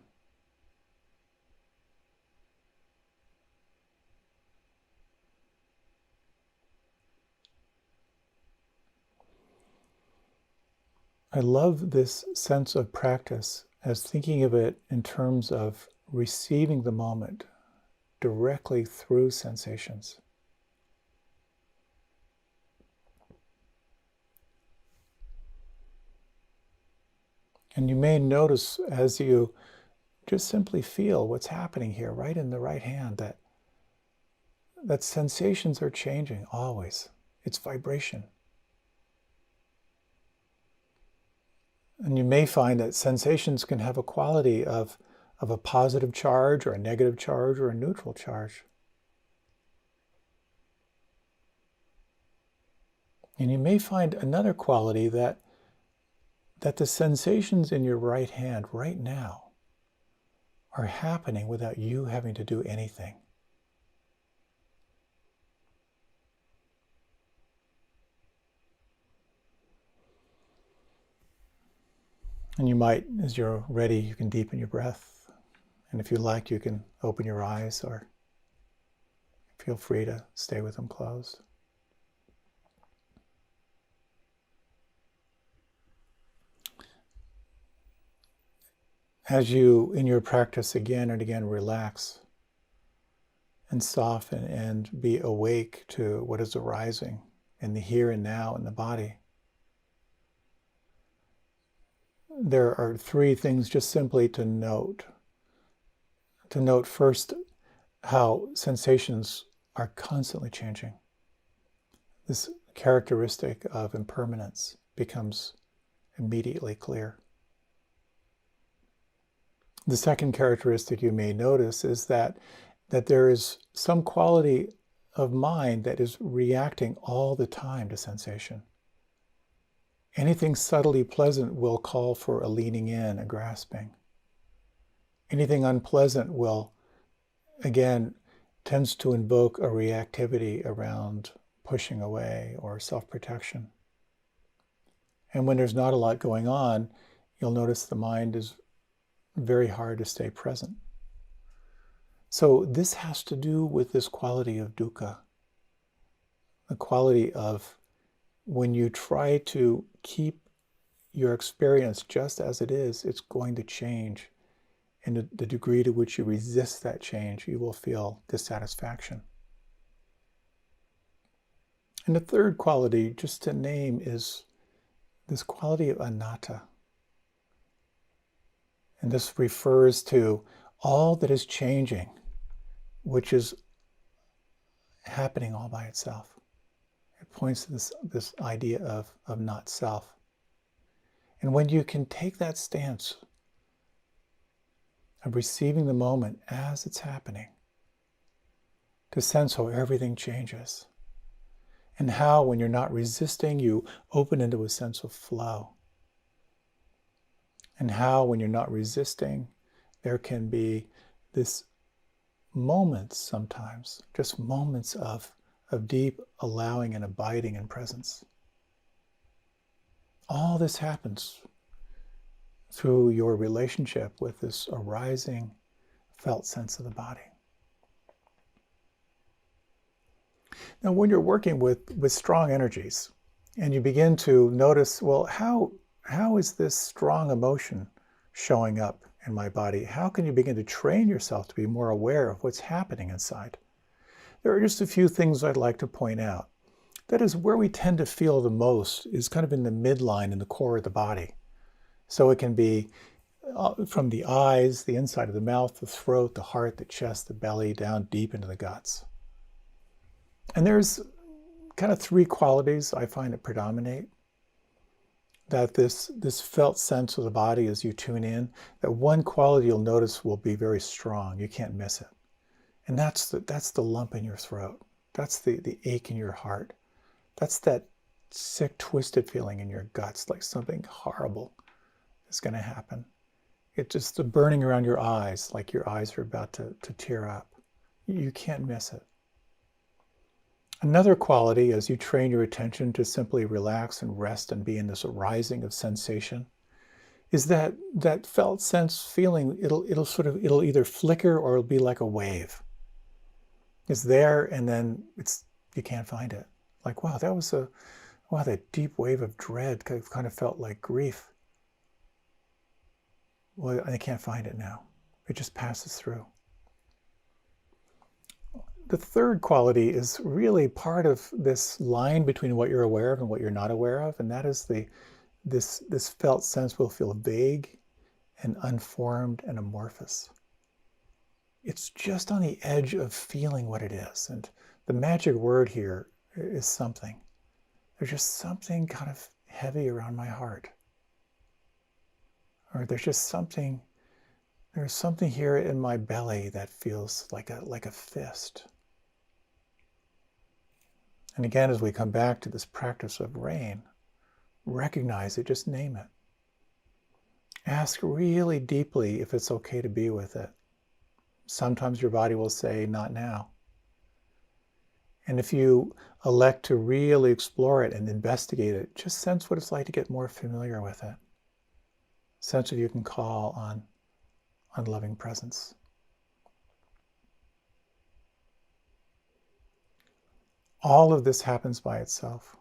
I love this sense of practice as thinking of it in terms of receiving the moment directly through sensations. And you may notice as you just simply feel what's happening here, right in the right hand, that sensations are changing always. It's vibration. And you may find that sensations can have a quality of a positive charge or a negative charge or a neutral charge. And you may find another quality that the sensations in your right hand right now are happening without you having to do anything. And you might, as you're ready, you can deepen your breath. And if you like, you can open your eyes or feel free to stay with them closed. As you, in your practice, again and again, relax and soften and be awake to what is arising in the here and now in the body. There are three things just simply to note. To note first how sensations are constantly changing. This characteristic of impermanence becomes immediately clear. The second characteristic you may notice is that there is some quality of mind that is reacting all the time to sensation. Anything subtly pleasant will call for a leaning in, a grasping. Anything unpleasant will, again, tends to invoke a reactivity around pushing away or self-protection. And when there's not a lot going on, you'll notice the mind is very hard to stay present. So this has to do with this quality of dukkha, the quality of when you try to keep your experience just as it is, it's going to change. And the degree to which you resist that change, you will feel dissatisfaction. And the third quality, just to name, is this quality of anatta. And this refers to all that is changing, which is happening all by itself. It points to this idea of not self. And when you can take that stance of receiving the moment as it's happening, to sense how everything changes, and how when you're not resisting, you open into a sense of flow. And how when you're not resisting, there can be this moments sometimes, just moments of deep allowing and abiding in presence. All this happens through your relationship with this arising felt sense of the body. Now, when you're working with strong energies and you begin to notice, well, how is this strong emotion showing up in my body? How can you begin to train yourself to be more aware of what's happening inside? There are just a few things I'd like to point out. That is, where we tend to feel the most is kind of in the midline, in the core of the body. So it can be from the eyes, the inside of the mouth, the throat, the heart, the chest, the belly, down deep into the guts. And there's kind of three qualities I find that predominate. That this felt sense of the body as you tune in, that one quality you'll notice will be very strong. You can't miss it. And that's the lump in your throat. That's the ache in your heart. That's that sick, twisted feeling in your guts, like something horrible is going to happen. It's just the burning around your eyes, like your eyes are about to tear up. You can't miss it. Another quality, as you train your attention to simply relax and rest and be in this arising of sensation, is that felt sense feeling. It'll either flicker or it'll be like a wave. It's there, and then you can't find it. Like, wow, that deep wave of dread kind of felt like grief. Well, I can't find it now. It just passes through. The third quality is really part of this line between what you're aware of and what you're not aware of, and that is this felt sense will feel vague and unformed and amorphous. It's just on the edge of feeling what it is. And the magic word here is something. There's just something kind of heavy around my heart. Or there's something here in my belly that feels like a fist. And again, as we come back to this practice of rain, recognize it, just name it. Ask really deeply if it's okay to be with it. Sometimes your body will say, not now. And if you elect to really explore it and investigate it, just sense what it's like to get more familiar with it. Sense if you can call on loving presence. All of this happens by itself.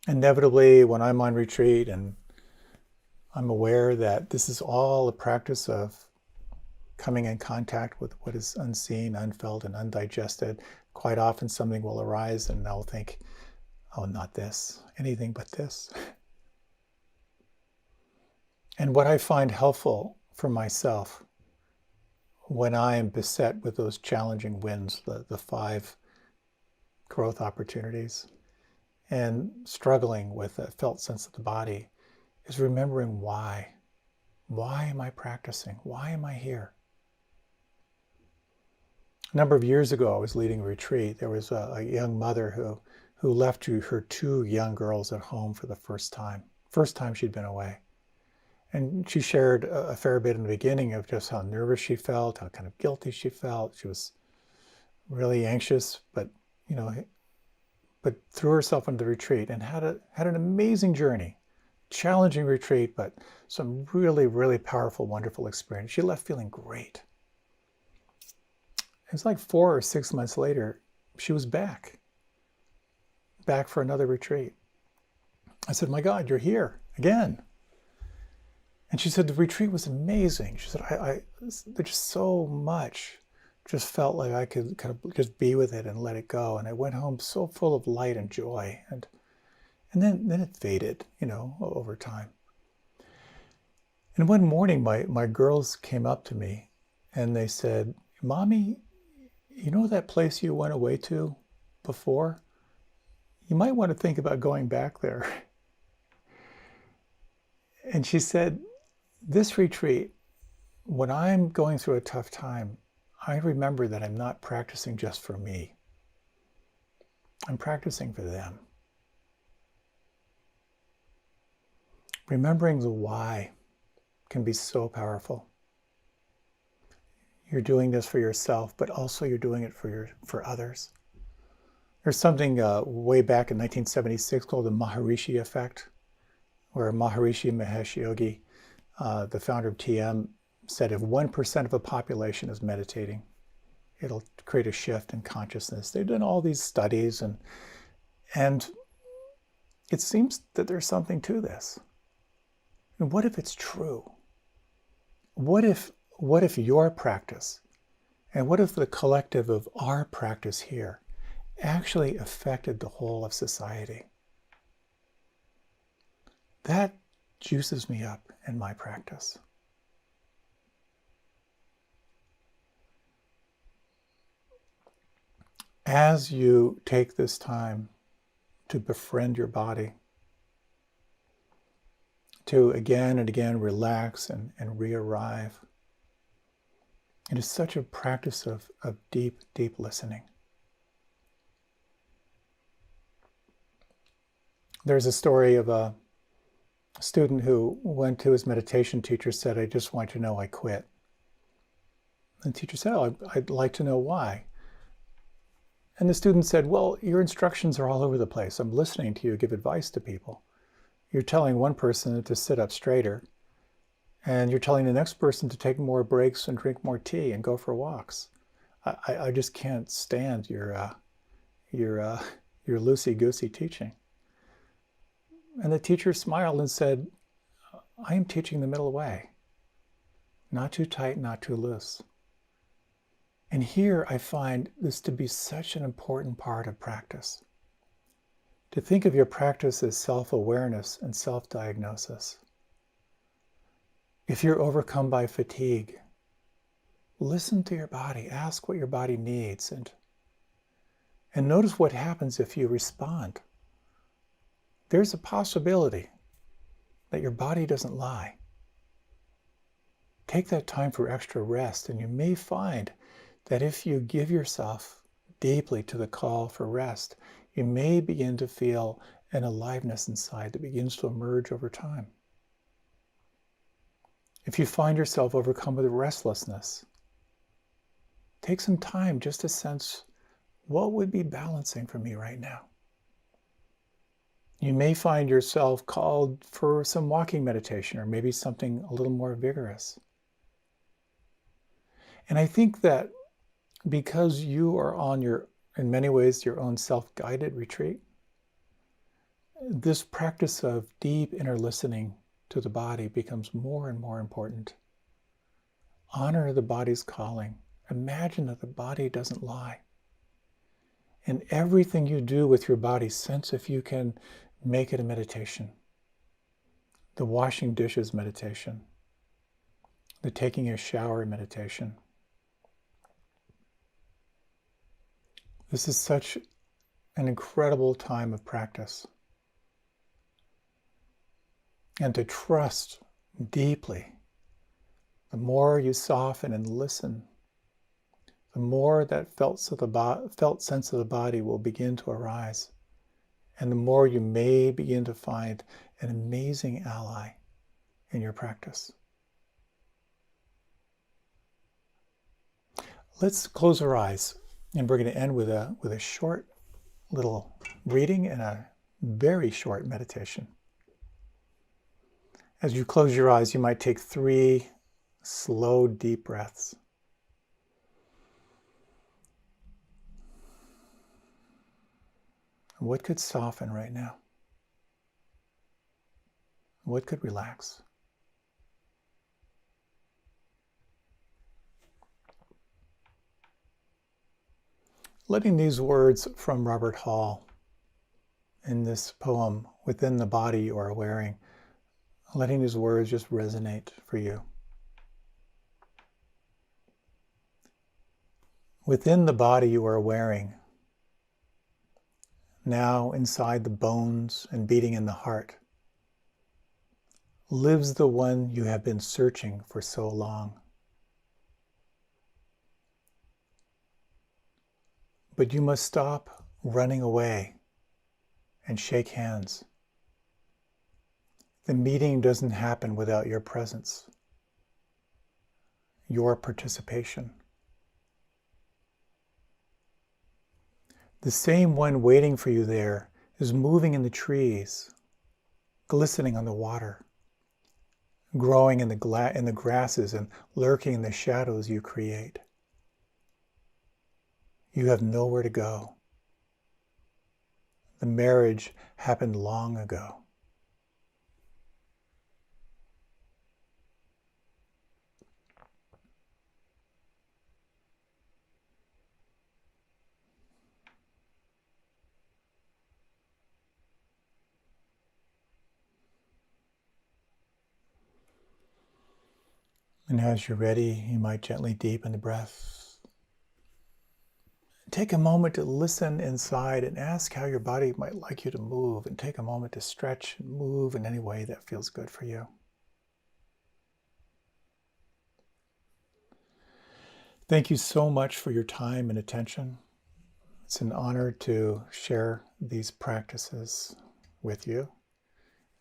Inevitably, when I'm on retreat and I'm aware that this is all a practice of coming in contact with what is unseen, unfelt, and undigested, quite often something will arise and I'll think, oh, not this, anything but this. And what I find helpful for myself when I am beset with those challenging winds, the 5 growth opportunities, and struggling with a felt sense of the body, is remembering why. Why am I practicing? Why am I here? A number of years ago, I was leading a retreat. There was a young mother who left her 2 young girls at home for the first time. First time she'd been away. And she shared a fair bit in the beginning of just how nervous she felt, how kind of guilty she felt. She was really anxious, but threw herself into the retreat and had an amazing journey. Challenging retreat, but some really, really powerful, wonderful experience. She left feeling great. It's like 4 or 6 months later, she was back for another retreat. I said, my God, you're here again. And she said, the retreat was amazing. She said, there's just so much. Just felt like I could kind of just be with it and let it go. And I went home so full of light and joy. And then it faded, over time. And one morning, my girls came up to me and they said, Mommy, you know that place you went away to before? You might want to think about going back there. And she said, this retreat, when I'm going through a tough time, I remember that I'm not practicing just for me. I'm practicing for them. Remembering the why can be so powerful. You're doing this for yourself, but also you're doing it for others. There's something way back in 1976 called the Maharishi Effect, where Maharishi Mahesh Yogi, the founder of TM, said if 1% of a population is meditating, it'll create a shift in consciousness. They've done all these studies, and it seems that there's something to this. And what if it's true? What if your practice, and what if the collective of our practice here actually affected the whole of society? That juices me up in my practice. As you take this time to befriend your body, to again and again relax and re-arrive, it is such a practice of deep, deep listening. There's a story of a student who went to his meditation teacher, said, I just want you to know I quit. And the teacher said, oh, I'd like to know why. And the student said, well, your instructions are all over the place. I'm listening to you give advice to people. You're telling one person to sit up straighter, and you're telling the next person to take more breaks and drink more tea and go for walks. I just can't stand your loosey-goosey teaching. And the teacher smiled and said, I am teaching the middle way. Not too tight, not too loose. And here I find this to be such an important part of practice. to think of your practice as self-awareness and self-diagnosis. If you're overcome by fatigue, listen to your body, ask what your body needs, and notice what happens if you respond. There's a possibility that your body doesn't lie. Take that time for extra rest, and you may find that if you give yourself deeply to the call for rest, you may begin to feel an aliveness inside that begins to emerge over time. If you find yourself overcome with restlessness, take some time just to sense what would be balancing for me right now. You may find yourself called for some walking meditation or maybe something a little more vigorous. And I think that because you are on in many ways, your own self-guided retreat, this practice of deep inner listening to the body becomes more and more important. Honor the body's calling. Imagine that the body doesn't lie. And everything you do with your body, sense if you can make it a meditation. The washing dishes meditation. The taking a shower meditation. This is such an incredible time of practice. And to trust deeply, the more you soften and listen, the more that felt sense of the body will begin to arise. And the more you may begin to find an amazing ally in your practice. Let's close our eyes, and we're going to end with a short little reading and a very short meditation. As you close your eyes, you might take 3 slow, deep breaths. What could soften right now? What could relax? Letting these words from Robert Hall in this poem, Within the Body You Are Wearing, letting these words just resonate for you. Within the body you are wearing, now inside the bones and beating in the heart, lives the one you have been searching for so long. But you must stop running away and shake hands. The meeting doesn't happen without your presence, your participation. The same one waiting for you there is moving in the trees, glistening on the water, growing in the grasses and lurking in the shadows you create. You have nowhere to go. The marriage happened long ago. And as you're ready, you might gently deepen the breath. Take a moment to listen inside and ask how your body might like you to move, and take a moment to stretch and move in any way that feels good for you. Thank you so much for your time and attention. It's an honor to share these practices with you.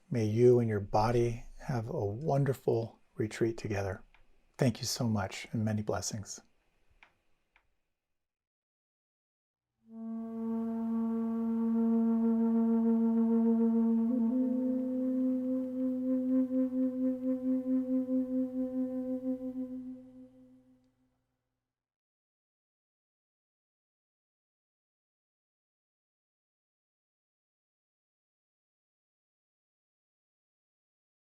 May you and your body have a wonderful retreat together. Thank you so much, and many blessings.